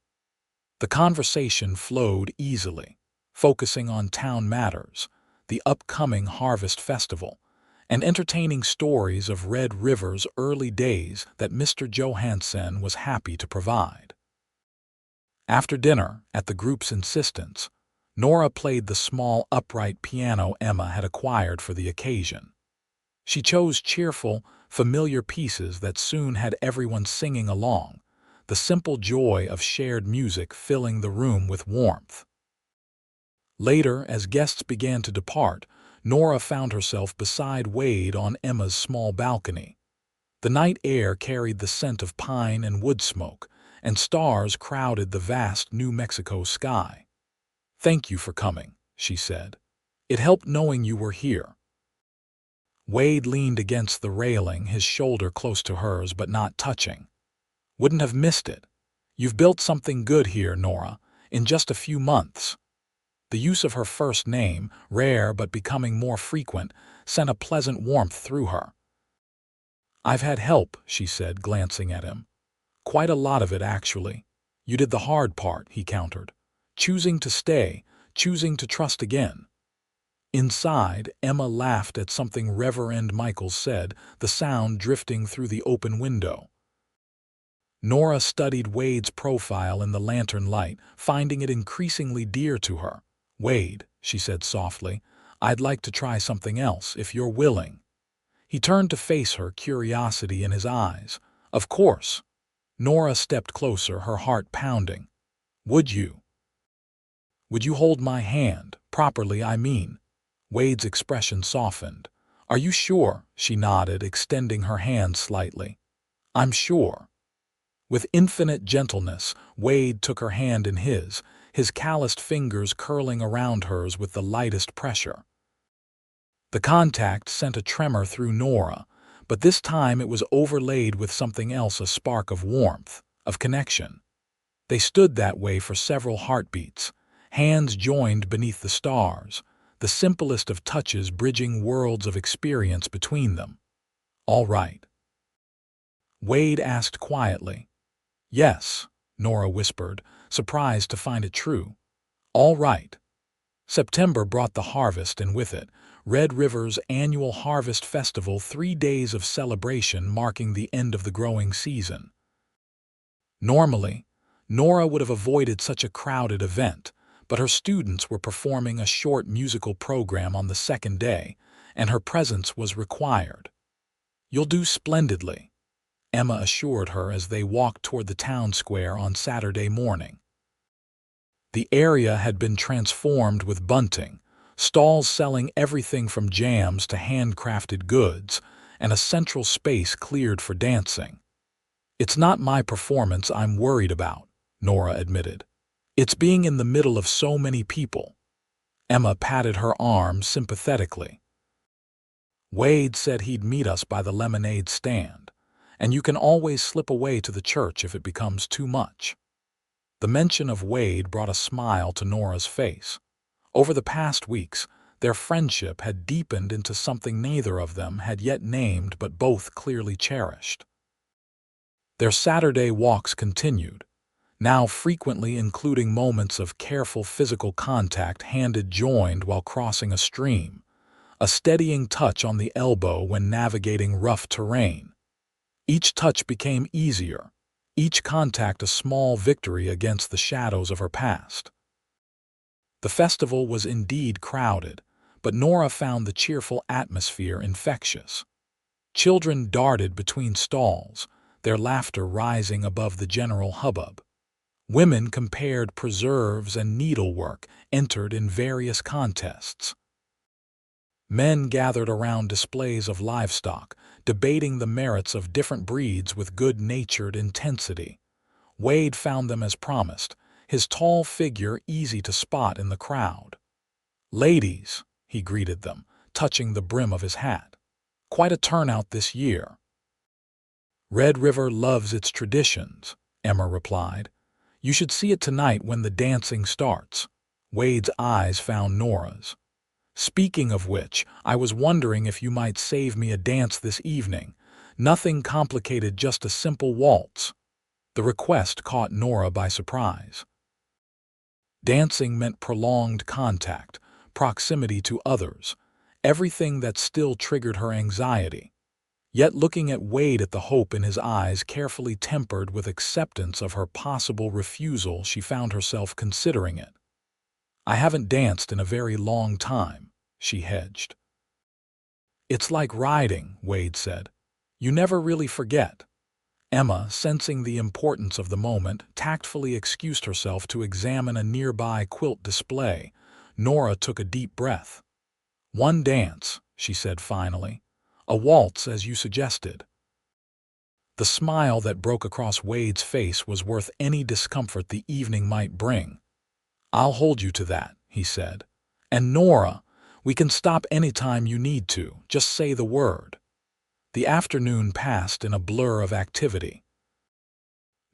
The conversation flowed easily, focusing on town matters, the upcoming harvest festival, and entertaining stories of Red River's early days that Mr. Johansen was happy to provide. After dinner, at the group's insistence, Nora played the small upright piano Emma had acquired for the occasion. She chose cheerful, familiar pieces that soon had everyone singing along, the simple joy of shared music filling the room with warmth. Later, as guests began to depart, Nora found herself beside Wade on Emma's small balcony. The night air carried the scent of pine and wood smoke, and stars crowded the vast New Mexico sky. "Thank you for coming," she said. "It helped knowing you were here." Wade leaned against the railing, his shoulder close to hers but not touching. "Wouldn't have missed it. You've built something good here, Nora, in just a few months." The use of her first name, rare but becoming more frequent, sent a pleasant warmth through her. "I've had help," she said, glancing at him. "Quite a lot of it, actually. You did the hard part," he countered. "Choosing to stay, choosing to trust again." Inside, Emma laughed at something Reverend Michaels said, the sound drifting through the open window. Nora studied Wade's profile in the lantern light, finding it increasingly dear to her. "Wade," she said softly, "I'd like to try something else, if you're willing." He turned to face her, curiosity in his eyes. "Of course." Nora stepped closer, her heart pounding. "Would you? Would you hold my hand? Properly, I mean." Wade's expression softened. "Are you sure?" She nodded, extending her hand slightly. "I'm sure." With infinite gentleness, Wade took her hand in his calloused fingers curling around hers with the lightest pressure. The contact sent a tremor through Nora, but this time it was overlaid with something else, a spark of warmth, of connection. They stood that way for several heartbeats, hands joined beneath the stars, the simplest of touches bridging worlds of experience between them. "All right?" Wade asked quietly. "Yes," Nora whispered, surprised to find it true. "All right." September brought the harvest, and with it, Red River's annual Harvest Festival, 3 days of celebration marking the end of the growing season. Normally, Nora would have avoided such a crowded event, but her students were performing a short musical program on the second day, and her presence was required. "You'll do splendidly," Emma assured her as they walked toward the town square on Saturday morning. The area had been transformed with bunting, stalls selling everything from jams to handcrafted goods, and a central space cleared for dancing. "It's not my performance I'm worried about," Nora admitted. "It's being in the middle of so many people." Emma patted her arm sympathetically. "Wade said he'd meet us by the lemonade stand, and you can always slip away to the church if it becomes too much." The mention of Wade brought a smile to Nora's face. Over the past weeks, their friendship had deepened into something neither of them had yet named but both clearly cherished. Their Saturday walks continued, now frequently including moments of careful physical contact, handed joined while crossing a stream, a steadying touch on the elbow when navigating rough terrain. Each touch became easier, each contact a small victory against the shadows of her past. The festival was indeed crowded, but Nora found the cheerful atmosphere infectious. Children darted between stalls, their laughter rising above the general hubbub. Women compared preserves and needlework, entered in various contests. Men gathered around displays of livestock, debating the merits of different breeds with good-natured intensity. Wade found them as promised, his tall figure easy to spot in the crowd. "Ladies," he greeted them, touching the brim of his hat. "Quite a turnout this year." "Red River loves its traditions," Emma replied. "You should see it tonight when the dancing starts." Wade's eyes found Nora's. "Speaking of which, I was wondering if you might save me a dance this evening. Nothing complicated, just a simple waltz." The request caught Nora by surprise. Dancing meant prolonged contact, proximity to others, everything that still triggered her anxiety. Yet looking at Wade, at the hope in his eyes carefully tempered with acceptance of her possible refusal, she found herself considering it. "I haven't danced in a very long time," she hedged. It's like riding, Wade said. You never really forget. Emma, sensing the importance of the moment, tactfully excused herself to examine a nearby quilt display. Nora took a deep breath. "One dance," she said finally. "A waltz, as you suggested." The smile that broke across Wade's face was worth any discomfort the evening might bring. "I'll hold you to that," he said. "And Nora, we can stop any time you need to. Just say the word." The afternoon passed in a blur of activity.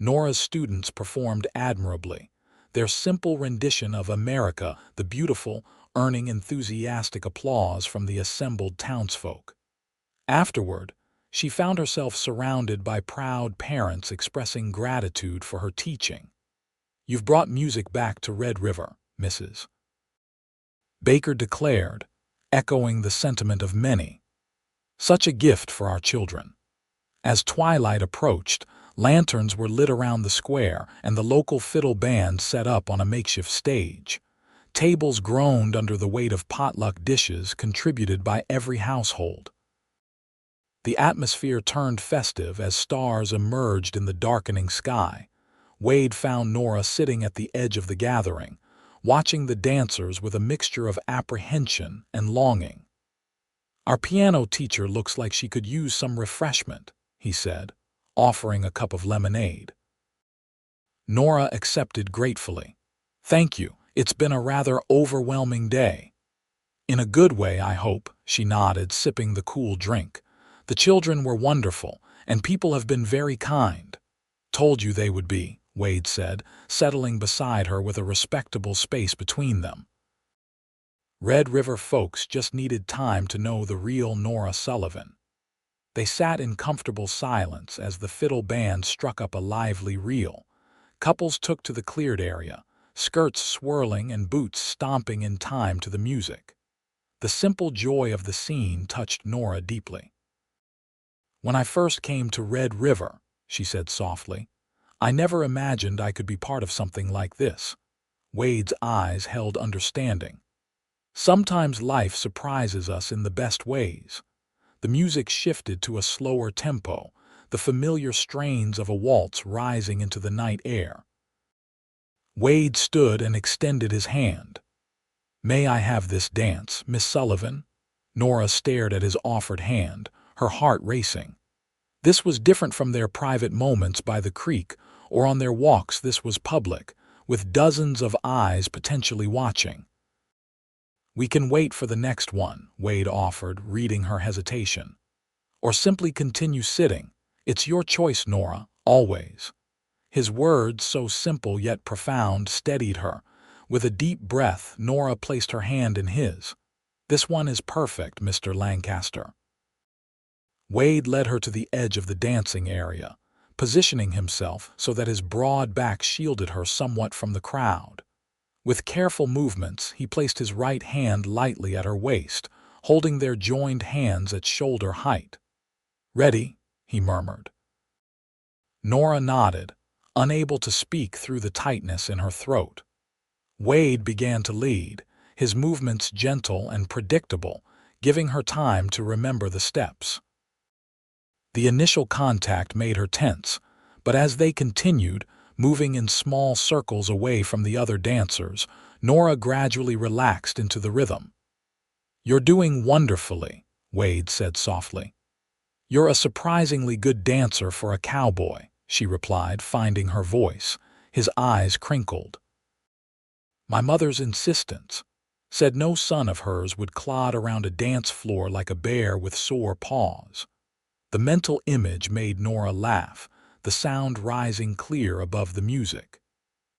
Nora's students performed admirably, their simple rendition of America the Beautiful earning enthusiastic applause from the assembled townsfolk. Afterward, she found herself surrounded by proud parents expressing gratitude for her teaching. "You've brought music back to Red River, Mrs. Baker declared, echoing the sentiment of many. "Such a gift for our children." As twilight approached, lanterns were lit around the square and the local fiddle band set up on a makeshift stage. Tables groaned under the weight of potluck dishes contributed by every household. The atmosphere turned festive as stars emerged in the darkening sky. Wade found Nora sitting at the edge of the gathering, watching the dancers with a mixture of apprehension and longing. "Our piano teacher looks like she could use some refreshment," he said, offering a cup of lemonade. Nora accepted gratefully. "Thank you, it's been a rather overwhelming day." "In a good way, I hope," she nodded, sipping the cool drink. "The children were wonderful, and people have been very kind." "Told you they would be," Wade said, settling beside her with a respectable space between them. Red River folks just needed time to know the real Nora Sullivan. They sat in comfortable silence as the fiddle band struck up a lively reel. Couples took to the cleared area, skirts swirling and boots stomping in time to the music. The simple joy of the scene touched Nora deeply. "When I first came to Red River," she said softly, "I never imagined I could be part of something like this." Wade's eyes held understanding. "Sometimes life surprises us in the best ways." The music shifted to a slower tempo, the familiar strains of a waltz rising into the night air. Wade stood and extended his hand. "May I have this dance, Miss Sullivan?" Nora stared at his offered hand, her heart racing. This was different from their private moments by the creek or on their walks. This was public, with dozens of eyes potentially watching. "We can wait for the next one," Wade offered, reading her hesitation. "Or simply continue sitting. It's your choice, Nora, always." His words, so simple yet profound, steadied her. With a deep breath, Nora placed her hand in his. "This one is perfect, Mr. Lancaster." Wade led her to the edge of the dancing area, positioning himself so that his broad back shielded her somewhat from the crowd. With careful movements, he placed his right hand lightly at her waist, holding their joined hands at shoulder height. "Ready?" he murmured. Nora nodded, unable to speak through the tightness in her throat. Wade began to lead, his movements gentle and predictable, giving her time to remember the steps. The initial contact made her tense, but as they continued, moving in small circles away from the other dancers, Nora gradually relaxed into the rhythm. "You're doing wonderfully," Wade said softly. "You're a surprisingly good dancer for a cowboy," she replied, finding her voice. His eyes crinkled. "My mother's insistence said no son of hers would clod around a dance floor like a bear with sore paws." The mental image made Nora laugh, the sound rising clear above the music.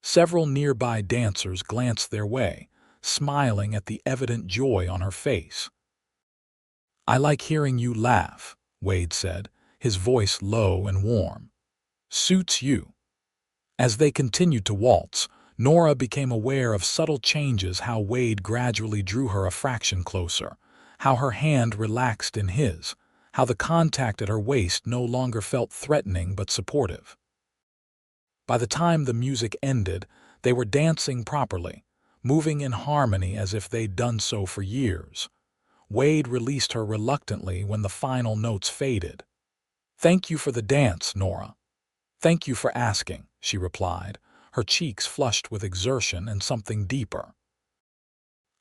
Several nearby dancers glanced their way, smiling at the evident joy on her face. "I like hearing you laugh," Wade said, his voice low and warm. "Suits you." As they continued to waltz, Nora became aware of subtle changes, how Wade gradually drew her a fraction closer, how her hand relaxed in his, how the contact at her waist no longer felt threatening but supportive. By the time the music ended, they were dancing properly, moving in harmony as if they'd done so for years. Wade released her reluctantly when the final notes faded. "Thank you for the dance, Nora." "Thank you for asking," she replied, her cheeks flushed with exertion and something deeper.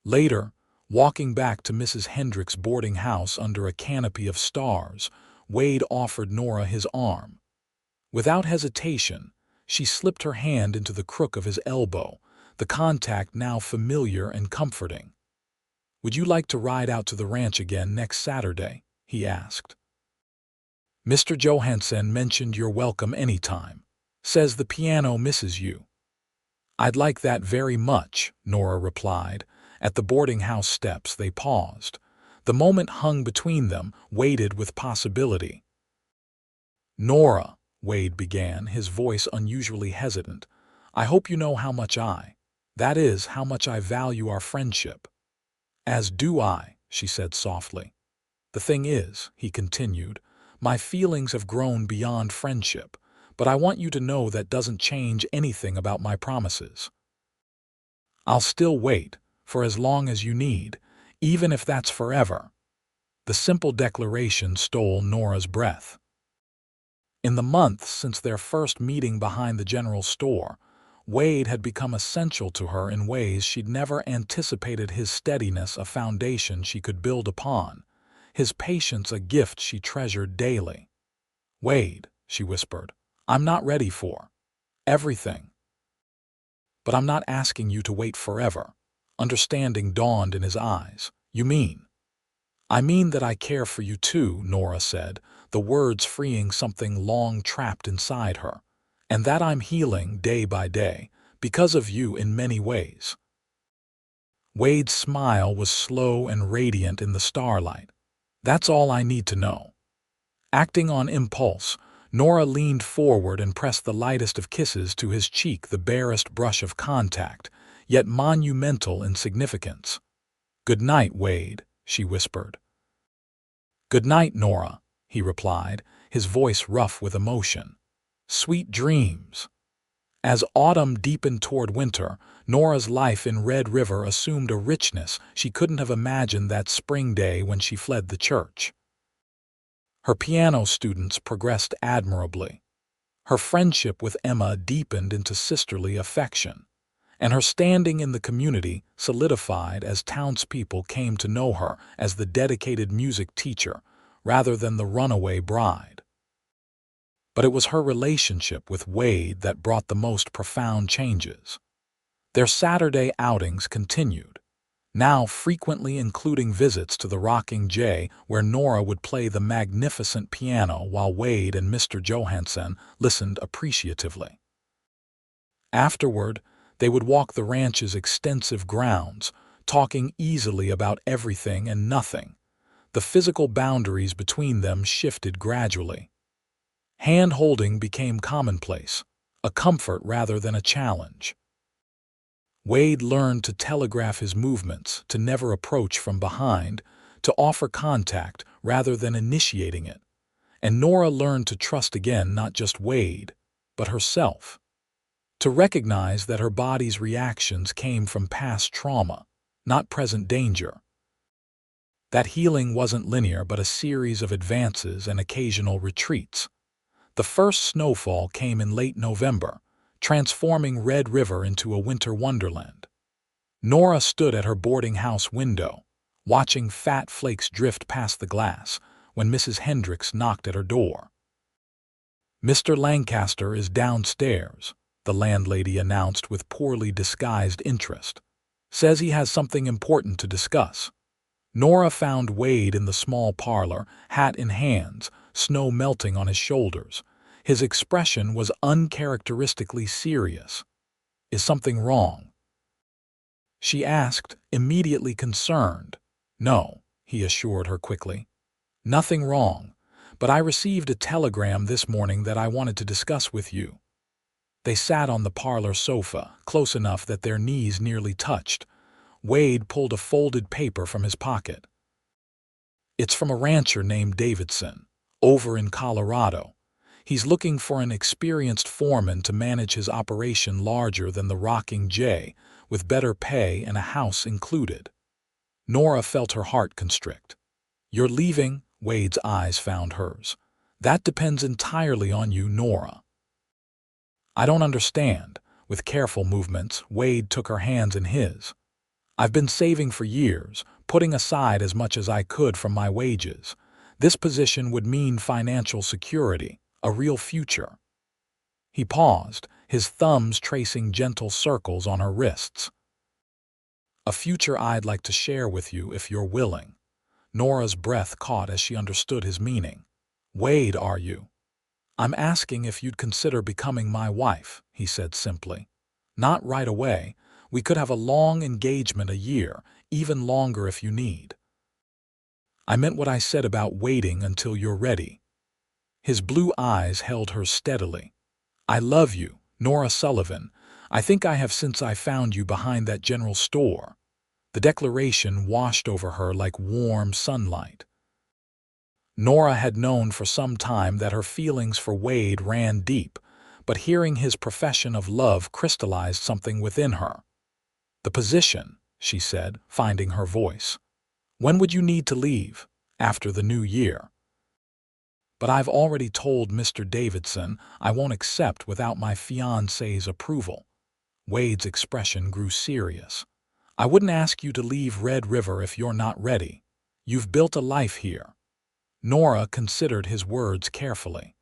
Later, walking back to Mrs. Hendrick's boarding house under a canopy of stars, Wade offered Nora his arm. Without hesitation, she slipped her hand into the crook of his elbow, the contact now familiar and comforting. "Would you like to ride out to the ranch again next Saturday?" he asked. "Mr. Johansson mentioned you're welcome anytime. Says the piano misses you." "I'd like that very much," Nora replied. At the boarding house steps they paused. The moment hung between them, weighted with possibility. "Nora," Wade began, his voice unusually hesitant, "I hope you know how much that is, how much I value our friendship." "As do I," she said softly. "The thing is," he continued, "my feelings have grown beyond friendship, but I want you to know that doesn't change anything about my promises. I'll still wait, for as long as you need, even if that's forever." The simple declaration stole Nora's breath. In the months since their first meeting behind the general store, Wade had become essential to her in ways she'd never anticipated, his steadiness a foundation she could build upon, his patience a gift she treasured daily. "Wade," she whispered, "I'm not ready for everything. But I'm not asking you to wait forever." Understanding dawned in his eyes. "You mean?" "I mean that I care for you too," Nora said, the words freeing something long trapped inside her, "and that I'm healing day by day, because of you in many ways." Wade's smile was slow and radiant in the starlight. "That's all I need to know." Acting on impulse, Nora leaned forward and pressed the lightest of kisses to his cheek, the barest brush of contact, yet monumental in significance. "Good night, Wade," she whispered. "Good night, Nora," he replied, his voice rough with emotion. "Sweet dreams." As autumn deepened toward winter, Nora's life in Red River assumed a richness she couldn't have imagined that spring day when she fled the church. Her piano students progressed admirably. Her friendship with Emma deepened into sisterly affection, and her standing in the community solidified as townspeople came to know her as the dedicated music teacher rather than the runaway bride. But it was her relationship with Wade that brought the most profound changes. Their Saturday outings continued, now frequently including visits to the Rocking J, where Nora would play the magnificent piano while Wade and Mr. Johansson listened appreciatively. Afterward, they would walk the ranch's extensive grounds, talking easily about everything and nothing. The physical boundaries between them shifted gradually. Hand-holding became commonplace, a comfort rather than a challenge. Wade learned to telegraph his movements, to never approach from behind, to offer contact rather than initiating it. And Nora learned to trust again not just Wade, but herself. To recognize that her body's reactions came from past trauma, not present danger. That healing wasn't linear but a series of advances and occasional retreats. The first snowfall came in late November, transforming Red River into a winter wonderland. Nora stood at her boarding house window, watching fat flakes drift past the glass, when Mrs. Hendricks knocked at her door. "Mr. Lancaster is downstairs," the landlady announced with poorly disguised interest. "Says he has something important to discuss." Nora found Wade in the small parlor, hat in hands, snow melting on his shoulders. His expression was uncharacteristically serious. "Is something wrong?" she asked, immediately concerned. "No," he assured her quickly. "Nothing wrong, but I received a telegram this morning that I wanted to discuss with you." They sat on the parlor sofa, close enough that their knees nearly touched. Wade pulled a folded paper from his pocket. "It's from a rancher named Davidson, over in Colorado. He's looking for an experienced foreman to manage his operation larger than the Rocking J, with better pay and a house included." Nora felt her heart constrict. "You're leaving?" Wade's eyes found hers. "That depends entirely on you, Nora." "I don't understand." With careful movements, Wade took her hands in his. "I've been saving for years, putting aside as much as I could from my wages. This position would mean financial security, a real future." He paused, his thumbs tracing gentle circles on her wrists. "A future I'd like to share with you if you're willing." Nora's breath caught as she understood his meaning. "Wade, are you?" "I'm asking if you'd consider becoming my wife," he said simply. "Not right away. We could have a long engagement, a year, even longer if you need." "I meant what I said about waiting until you're ready." His blue eyes held hers steadily. "I love you, Nora Sullivan. I think I have since I found you behind that general store." The declaration washed over her like warm sunlight. Nora had known for some time that her feelings for Wade ran deep, but hearing his profession of love crystallized something within her. "The position," she said, finding her voice. "When would you need to leave?" "After the new year." "But I've already told Mr. Davidson I won't accept without my fiancé's approval." Wade's expression grew serious. "I wouldn't ask you to leave Red River if you're not ready. You've built a life here." Nora considered his words carefully.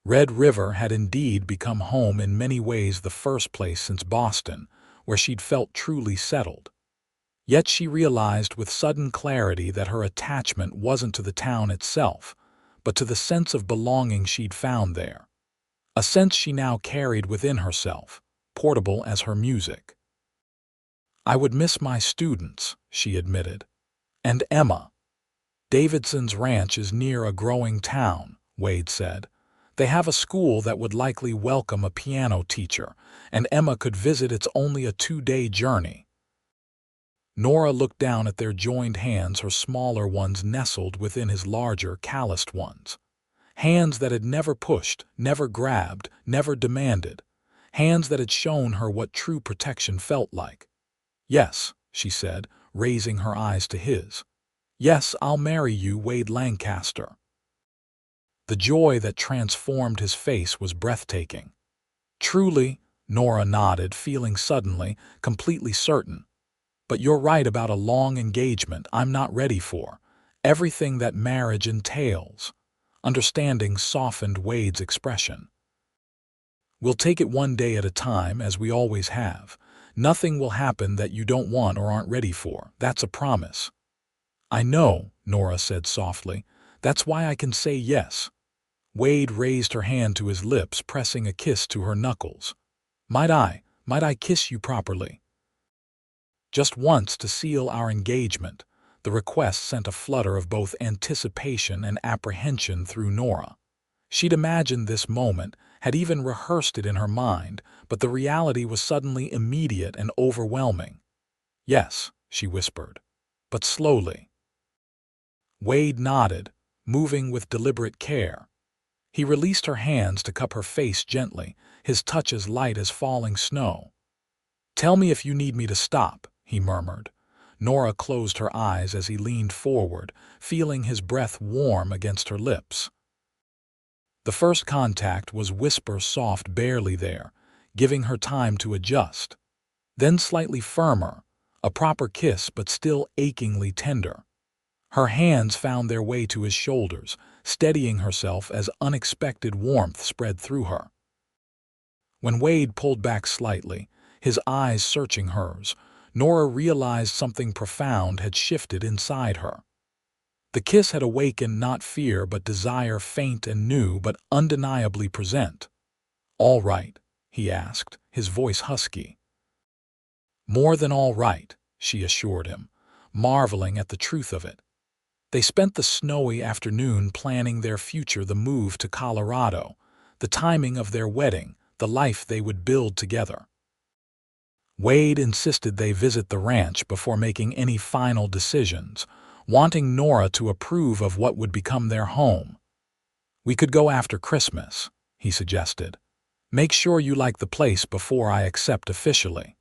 Red River had indeed become home in many ways, the first place since Boston, where she'd felt truly settled. Yet she realized with sudden clarity that her attachment wasn't to the town itself, but to the sense of belonging she'd found there. A sense she now carried within herself, portable as her music. "I would miss my students," she admitted. "And Emma." "Davidson's ranch is near a growing town," Wade said. "They have a school that would likely welcome a piano teacher, and Emma could visit. It's only a 2-day journey." Nora looked down at their joined hands, her smaller ones nestled within his larger, calloused ones. Hands that had never pushed, never grabbed, never demanded. Hands that had shown her what true protection felt like. "Yes," she said, raising her eyes to his. "Yes, I'll marry you, Wade Lancaster." The joy that transformed his face was breathtaking. "Truly," Nora nodded, feeling suddenly, completely certain. "But you're right about a long engagement I'm not ready for. Everything that marriage entails." Understanding softened Wade's expression. "We'll take it one day at a time, as we always have. Nothing will happen that you don't want or aren't ready for. That's a promise." "I know," Nora said softly. "That's why I can say yes." Wade raised her hand to his lips, pressing a kiss to her knuckles. Might I kiss you properly?" "Just once to seal our engagement." The request sent a flutter of both anticipation and apprehension through Nora. She'd imagined this moment, had even rehearsed it in her mind, but the reality was suddenly immediate and overwhelming. "Yes," she whispered, "but slowly." Wade nodded, moving with deliberate care. He released her hands to cup her face gently, his touch as light as falling snow. "Tell me if you need me to stop," he murmured. Nora closed her eyes as he leaned forward, feeling his breath warm against her lips. The first contact was whisper-soft, barely there, giving her time to adjust. Then slightly firmer, a proper kiss but still achingly tender. Her hands found their way to his shoulders, steadying herself as unexpected warmth spread through her. When Wade pulled back slightly, his eyes searching hers, Nora realized something profound had shifted inside her. The kiss had awakened not fear but desire, faint and new but undeniably present. "All right?" he asked, his voice husky. "More than all right," she assured him, marveling at the truth of it. They spent the snowy afternoon planning their future, the move to Colorado, the timing of their wedding, the life they would build together. Wade insisted they visit the ranch before making any final decisions, wanting Nora to approve of what would become their home. "We could go after Christmas," he suggested. "Make sure you like the place before I accept officially."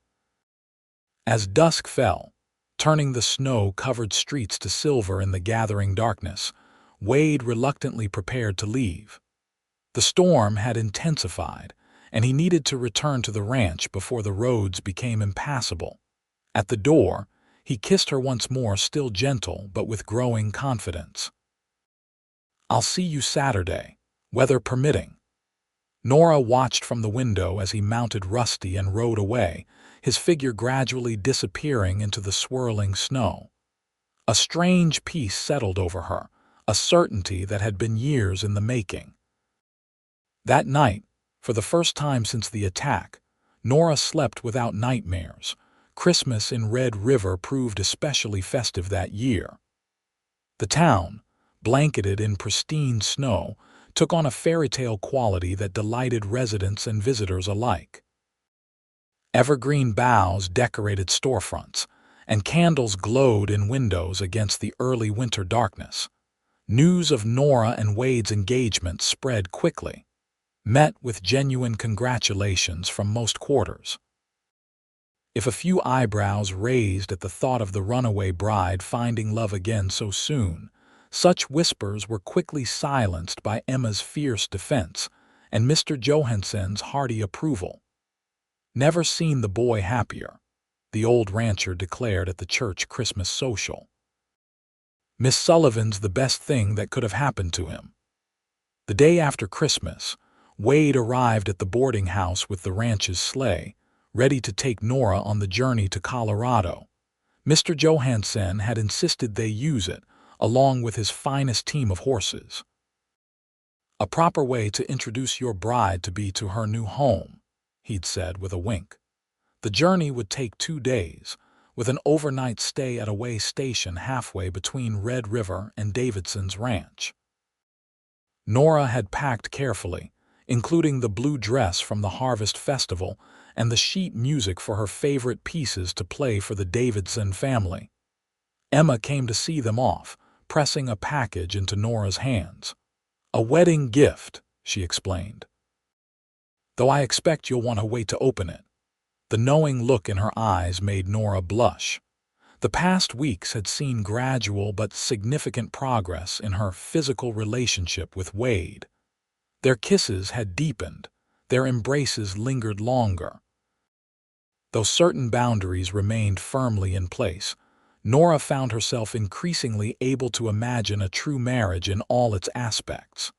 As dusk fell, turning the snow-covered streets to silver in the gathering darkness. Wade reluctantly prepared to leave. The storm had intensified, and he needed to return to the ranch before the roads became impassable. At the door, he kissed her once more, still gentle but with growing confidence. "I'll see you Saturday, weather permitting." Nora watched from the window as he mounted Rusty and rode away, his figure gradually disappearing into the swirling snow. A strange peace settled over her, a certainty that had been years in the making. That night, for the first time since the attack, Nora slept without nightmares. Christmas in Red River proved especially festive that year. The town, blanketed in pristine snow, took on a fairy-tale quality that delighted residents and visitors alike. Evergreen boughs decorated storefronts, and candles glowed in windows against the early winter darkness. News of Nora and Wade's engagement spread quickly, met with genuine congratulations from most quarters. If a few eyebrows raised at the thought of the runaway bride finding love again so soon, such whispers were quickly silenced by Emma's fierce defense and Mr. Johansen's hearty approval. "Never seen the boy happier," the old rancher declared at the church Christmas social. "Miss Sullivan's the best thing that could have happened to him." The day after Christmas, Wade arrived at the boarding house with the ranch's sleigh, ready to take Nora on the journey to Colorado. Mr. Johansen had insisted they use it, along with his finest team of horses. "A proper way to introduce your bride to be to her new home," he'd said with a wink. The journey would take 2 days, with an overnight stay at a way station halfway between Red River and Davidson's ranch. Nora had packed carefully, including the blue dress from the Harvest Festival and the sheet music for her favorite pieces to play for the Davidson family. Emma came to see them off, pressing a package into Nora's hands. "A wedding gift," she explained. "Though I expect you'll want to wait to open it." The knowing look in her eyes made Nora blush. The past weeks had seen gradual but significant progress in her physical relationship with Wade. Their kisses had deepened, their embraces lingered longer. Though certain boundaries remained firmly in place, Nora found herself increasingly able to imagine a true marriage in all its aspects.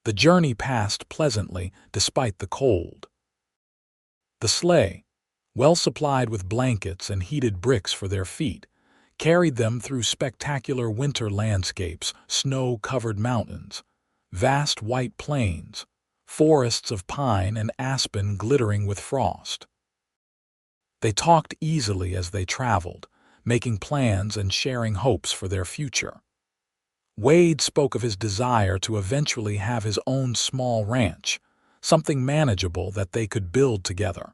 The journey passed pleasantly despite the cold. The sleigh, well supplied with blankets and heated bricks for their feet, carried them through spectacular winter landscapes, snow-covered mountains, vast white plains, forests of pine and aspen glittering with frost. They talked easily as they traveled, making plans and sharing hopes for their future. Wade spoke of his desire to eventually have his own small ranch, something manageable that they could build together.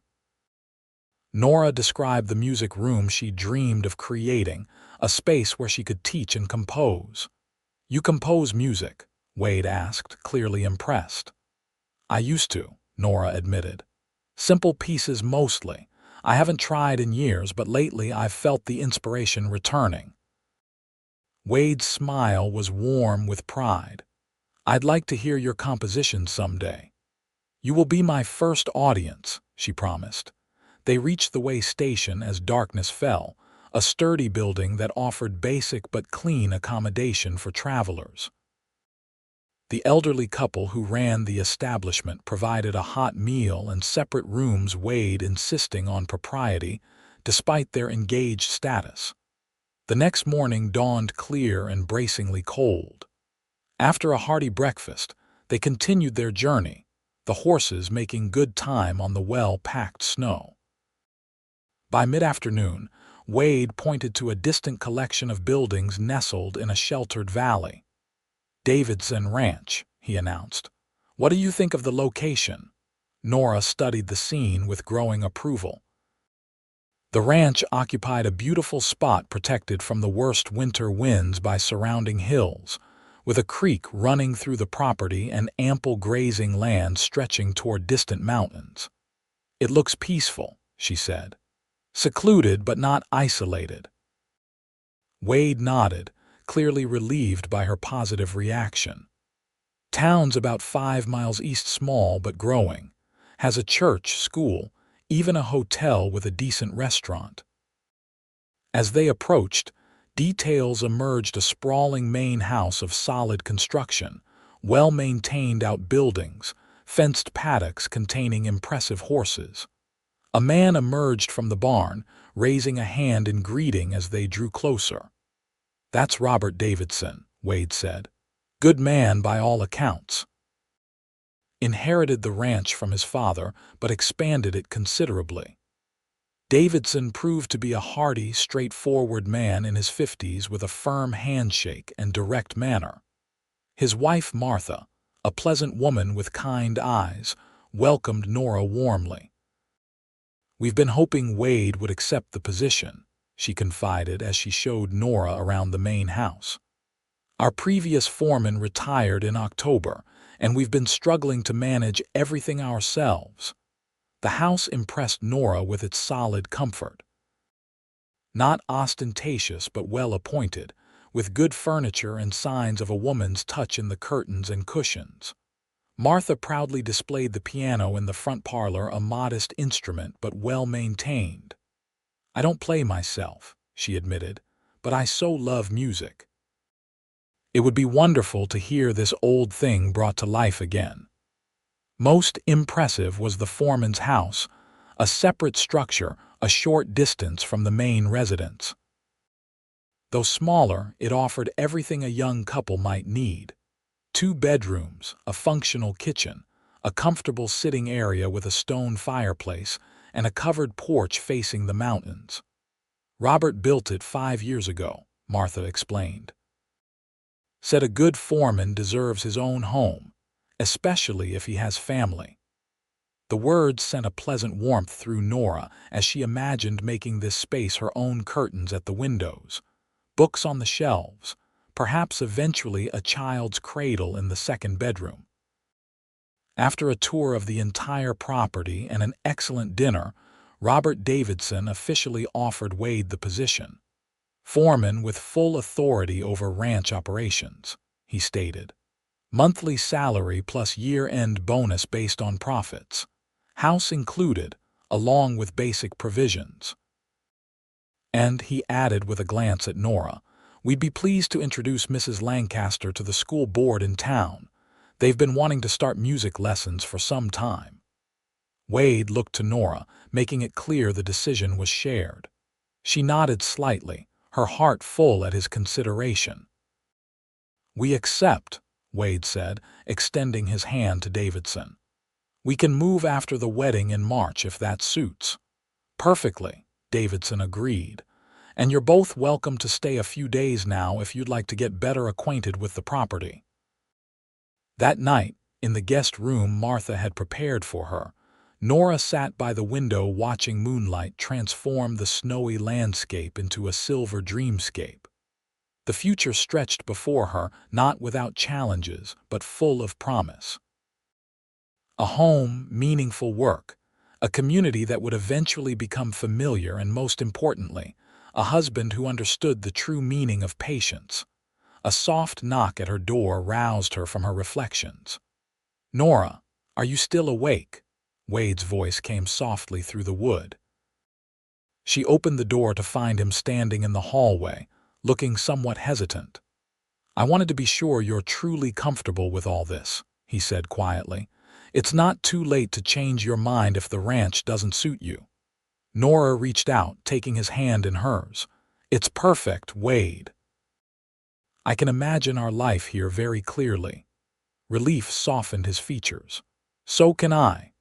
Nora described the music room she dreamed of creating, a space where she could teach and compose. "You compose music?" Wade asked, clearly impressed. "I used to," Nora admitted. "Simple pieces mostly. I haven't tried in years, but lately I've felt the inspiration returning." Wade's smile was warm with pride. "I'd like to hear your compositions someday." "You will be my first audience," she promised. They reached the way station as darkness fell, a sturdy building that offered basic but clean accommodation for travelers. The elderly couple who ran the establishment provided a hot meal and separate rooms, Wade insisting on propriety, despite their engaged status. The next morning dawned clear and bracingly cold. After a hearty breakfast, they continued their journey, the horses making good time on the well-packed snow. By mid-afternoon, Wade pointed to a distant collection of buildings nestled in a sheltered valley. "Davidson Ranch," he announced. "What do you think of the location?" Nora studied the scene with growing approval. The ranch occupied a beautiful spot protected from the worst winter winds by surrounding hills, with a creek running through the property and ample grazing land stretching toward distant mountains. "It looks peaceful," she said. "Secluded but not isolated." Wade nodded, clearly relieved by her positive reaction. Town's about 5 miles east, small but growing. Has a church, school, even a hotel with a decent restaurant. As they approached, details emerged: a sprawling main house of solid construction, well-maintained outbuildings, fenced paddocks containing impressive horses. A man emerged from the barn, raising a hand in greeting as they drew closer. "That's Robert Davidson," Wade said. "Good man by all accounts. Inherited the ranch from his father, but expanded it considerably." Davidson proved to be a hearty, straightforward man in his 50s with a firm handshake and direct manner. His wife, Martha, a pleasant woman with kind eyes, welcomed Nora warmly. "We've been hoping Wade would accept the position," she confided as she showed Nora around the main house. "Our previous foreman retired in October, and we've been struggling to manage everything ourselves." The house impressed Nora with its solid comfort. Not ostentatious but well appointed, with good furniture and signs of a woman's touch in the curtains and cushions. Martha proudly displayed the piano in the front parlor, a modest instrument but well maintained. "I don't play myself," she admitted, "but I so love music. It would be wonderful to hear this old thing brought to life again." Most impressive was the foreman's house, a separate structure a short distance from the main residence. Though smaller, it offered everything a young couple might need: 2 bedrooms, a functional kitchen, a comfortable sitting area with a stone fireplace, and a covered porch facing the mountains. "Robert built it 5 years ago," Martha explained. "Said a good foreman deserves his own home, especially if he has family." The words sent a pleasant warmth through Nora as she imagined making this space her own: curtains at the windows, books on the shelves, perhaps eventually a child's cradle in the second bedroom. After a tour of the entire property and an excellent dinner, Robert Davidson officially offered Wade the position. "Foreman with full authority over ranch operations," he stated. "Monthly salary plus year-end bonus based on profits. House included, along with basic provisions." And he added with a glance at Nora, "We'd be pleased to introduce Mrs. Lancaster to the school board in town. They've been wanting to start music lessons for some time." Wade looked to Nora, making it clear the decision was shared. She nodded slightly, her heart full at his consideration. "We accept," Wade said, extending his hand to Davidson. "We can move after the wedding in March if that suits." "Perfectly," Davidson agreed. "And you're both welcome to stay a few days now if you'd like to get better acquainted with the property." That night, in the guest room Martha had prepared for her, Nora sat by the window watching moonlight transform the snowy landscape into a silver dreamscape. The future stretched before her, not without challenges, but full of promise. A home, meaningful work, a community that would eventually become familiar, and most importantly, a husband who understood the true meaning of patience. A soft knock at her door roused her from her reflections. "Nora, are you still awake?" Wade's voice came softly through the wood. She opened the door to find him standing in the hallway, looking somewhat hesitant. "I wanted to be sure you're truly comfortable with all this," he said quietly. "It's not too late to change your mind if the ranch doesn't suit you." Nora reached out, taking his hand in hers. "It's perfect, Wade. I can imagine our life here very clearly." Relief softened his features. "So can I."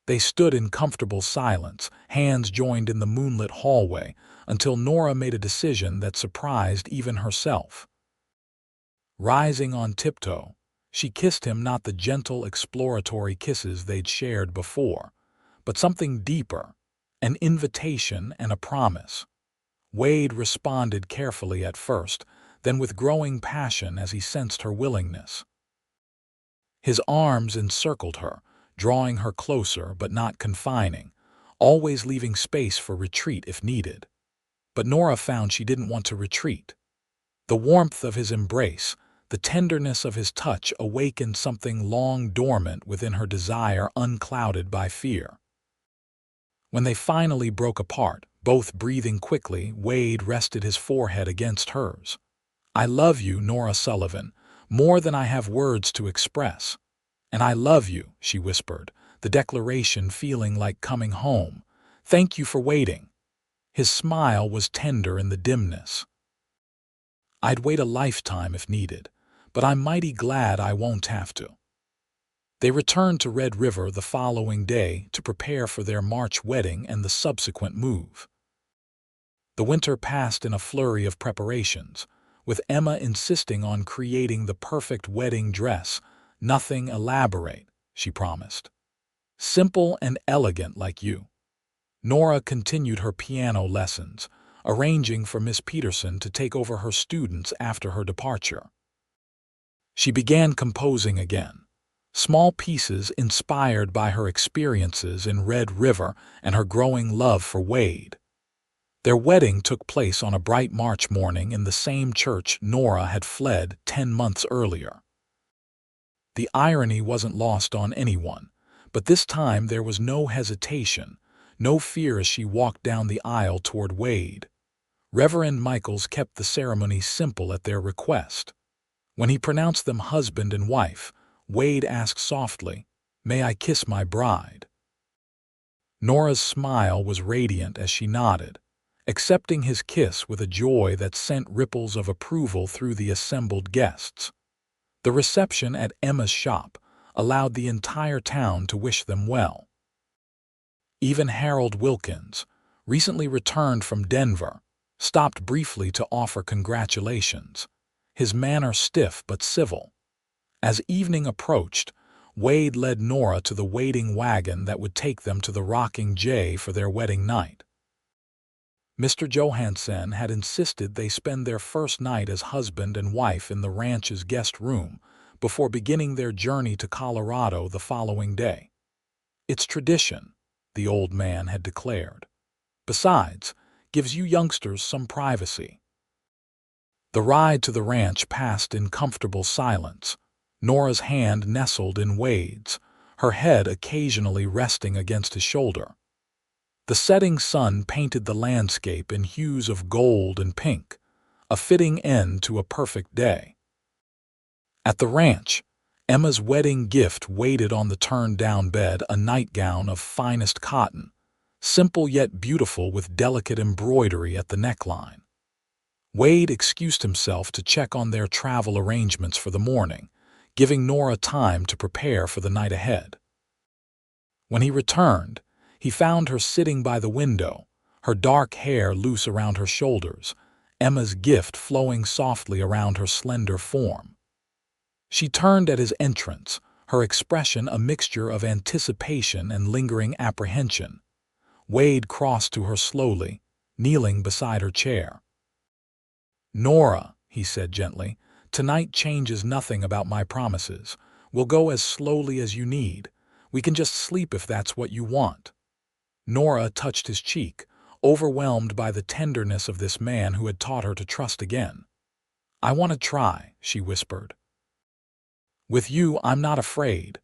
They stood in comfortable silence, hands joined in the moonlit hallway, until Nora made a decision that surprised even herself. Rising on tiptoe, she kissed him, not the gentle, exploratory kisses they'd shared before, but something deeper, an invitation and a promise. Wade responded carefully at first, then with growing passion as he sensed her willingness. His arms encircled her, drawing her closer but not confining, always leaving space for retreat if needed. But Nora found she didn't want to retreat. The warmth of his embrace, the tenderness of his touch awakened something long dormant within her desire unclouded by fear. When they finally broke apart, both breathing quickly, Wade rested his forehead against hers. "I love you, Nora Sullivan, more than I have words to express." "And I love you," she whispered, the declaration feeling like coming home. "Thank you for waiting." His smile was tender in the dimness. "I'd wait a lifetime if needed, but I'm mighty glad I won't have to." They returned to Red River the following day to prepare for their March wedding and the subsequent move. The winter passed in a flurry of preparations, with Emma insisting on creating the perfect wedding dress. "Nothing elaborate," she promised. "Simple and elegant like you." Nora continued her piano lessons, arranging for Miss Peterson to take over her students after her departure. She began composing again, small pieces inspired by her experiences in Red River and her growing love for Wade. Their wedding took place on a bright March morning in the same church Nora had fled 10 months earlier. The irony wasn't lost on anyone, but this time there was no hesitation, no fear as she walked down the aisle toward Wade. Reverend Michaels kept the ceremony simple at their request. When he pronounced them husband and wife, Wade asked softly, "May I kiss my bride?" Nora's smile was radiant as she nodded, accepting his kiss with a joy that sent ripples of approval through the assembled guests. The reception at Emma's shop allowed the entire town to wish them well. Even Harold Wilkins, recently returned from Denver, stopped briefly to offer congratulations, his manner stiff but civil. As evening approached, Wade led Nora to the waiting wagon that would take them to the Rocking J for their wedding night. Mr. Johansen had insisted they spend their first night as husband and wife in the ranch's guest room before beginning their journey to Colorado the following day. "It's tradition," the old man had declared. "Besides, gives you youngsters some privacy." The ride to the ranch passed in comfortable silence, Nora's hand nestled in Wade's, her head occasionally resting against his shoulder. The setting sun painted the landscape in hues of gold and pink, a fitting end to a perfect day. At the ranch, Emma's wedding gift waited on the turned-down bed, a nightgown of finest cotton, simple yet beautiful with delicate embroidery at the neckline. Wade excused himself to check on their travel arrangements for the morning, giving Nora time to prepare for the night ahead. When he returned, he found her sitting by the window, her dark hair loose around her shoulders, Emma's gift flowing softly around her slender form. She turned at his entrance, her expression a mixture of anticipation and lingering apprehension. Wade crossed to her slowly, kneeling beside her chair. "Nora," he said gently, "tonight changes nothing about my promises. We'll go as slowly as you need. We can just sleep if that's what you want." Nora touched his cheek, overwhelmed by the tenderness of this man who had taught her to trust again. "I want to try," she whispered. "With you, I'm not afraid.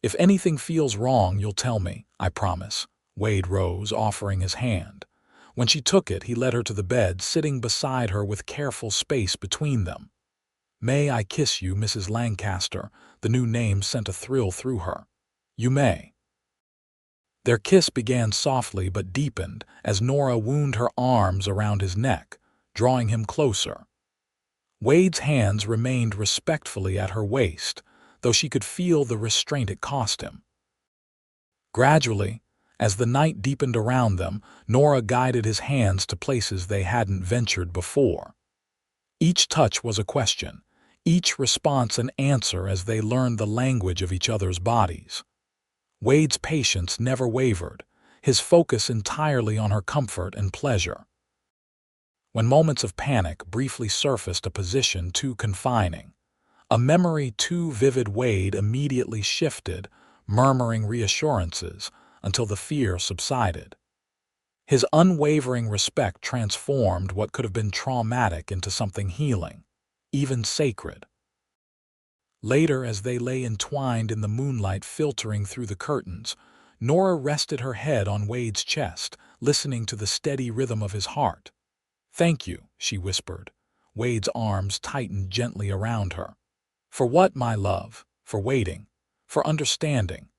If anything feels wrong, you'll tell me, I promise." Wade rose, offering his hand. When she took it, he led her to the bed, sitting beside her with careful space between them. "May I kiss you, Mrs. Lancaster?" The new name sent a thrill through her. "You may." Their kiss began softly but deepened as Nora wound her arms around his neck, drawing him closer. Wade's hands remained respectfully at her waist, though she could feel the restraint it cost him. Gradually, as the night deepened around them, Nora guided his hands to places they hadn't ventured before. Each touch was a question, each response an answer as they learned the language of each other's bodies. Wade's patience never wavered, his focus entirely on her comfort and pleasure. When moments of panic briefly surfaced, a position too confining, a memory too vivid, Wade immediately shifted, murmuring reassurances until the fear subsided. His unwavering respect transformed what could have been traumatic into something healing. even sacred. Later, as they lay entwined in the moonlight filtering through the curtains, Nora rested her head on Wade's chest, listening to the steady rhythm of his heart. "Thank you," she whispered. Wade's arms tightened gently around her. "For what, my love? For waiting. For understanding.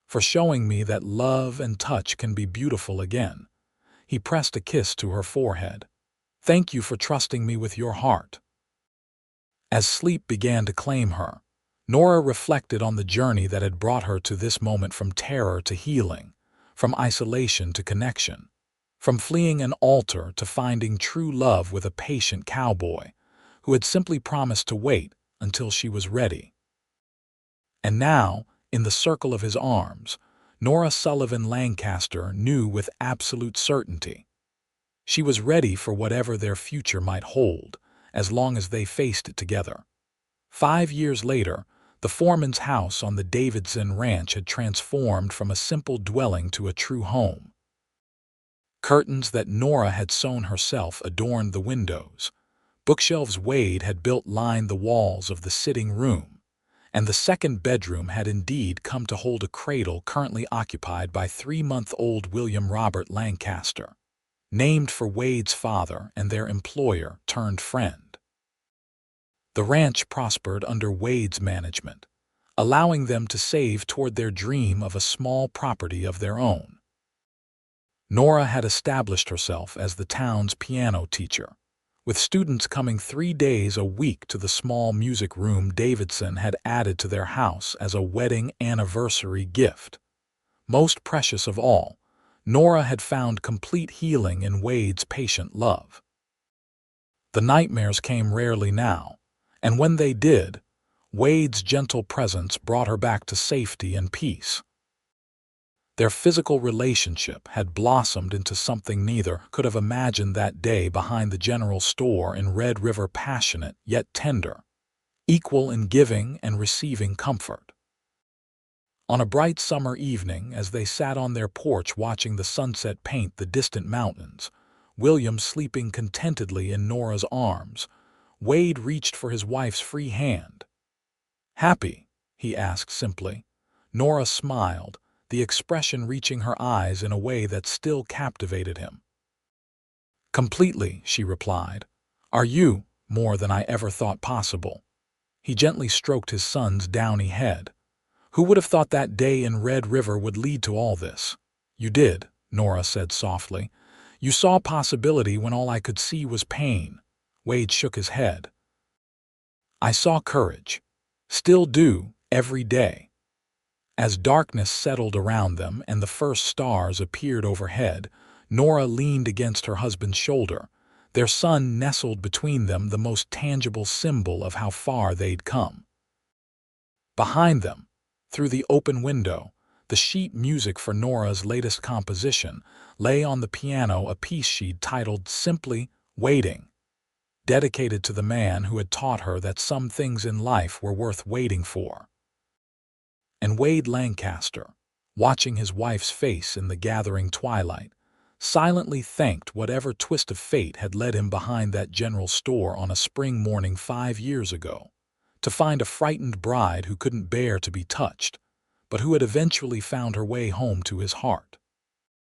For showing me that love and touch can be beautiful again." He pressed a kiss to her forehead. "Thank you for trusting me with your heart." As sleep began to claim her, Nora reflected on the journey that had brought her to this moment, from terror to healing, from isolation to connection, from fleeing an altar to finding true love with a patient cowboy who had simply promised to wait until she was ready. And now, in the circle of his arms, Nora Sullivan Lancaster knew with absolute certainty. She was ready for whatever their future might hold, as long as they faced it together. 5 years later, the foreman's house on the Davidson ranch had transformed from a simple dwelling to a true home. Curtains that Nora had sewn herself adorned the windows. Bookshelves Wade had built lined the walls of the sitting room, and the second bedroom had indeed come to hold a cradle currently occupied by 3-month-old William Robert Lancaster, named for Wade's father and their employer turned friend. The ranch prospered under Wade's management, allowing them to save toward their dream of a small property of their own. Nora had established herself as the town's piano teacher, with students coming 3 days a week to the small music room Davidson had added to their house as a wedding anniversary gift. Most precious of all, Nora had found complete healing in Wade's patient love. The nightmares came rarely now, and when they did, Wade's gentle presence brought her back to safety and peace. Their physical relationship had blossomed into something neither could have imagined that day behind the general store in Red River, passionate yet tender, equal in giving and receiving comfort. On a bright summer evening, as they sat on their porch watching the sunset paint the distant mountains, William sleeping contentedly in Nora's arms, Wade reached for his wife's free hand. "Happy?" he asked simply. Nora smiled, the expression reaching her eyes in a way that still captivated him. "Completely," she replied. "Are you?" "More than I ever thought possible." He gently stroked his son's downy head. "Who would have thought that day in Red River would lead to all this?" "You did," Nora said softly. "You saw possibility when all I could see was pain." Wade shook his head. "I saw courage. Still do, every day." As darkness settled around them and the first stars appeared overhead, Nora leaned against her husband's shoulder, their son nestled between them, the most tangible symbol of how far they'd come. Behind them, through the open window, the sheet music for Nora's latest composition lay on the piano, a piece she'd titled simply "Waiting," dedicated to the man who had taught her that some things in life were worth waiting for. And Wade Lancaster, watching his wife's face in the gathering twilight, silently thanked whatever twist of fate had led him behind that general store on a spring morning 5 years ago, to find a frightened bride who couldn't bear to be touched, but who had eventually found her way home to his heart.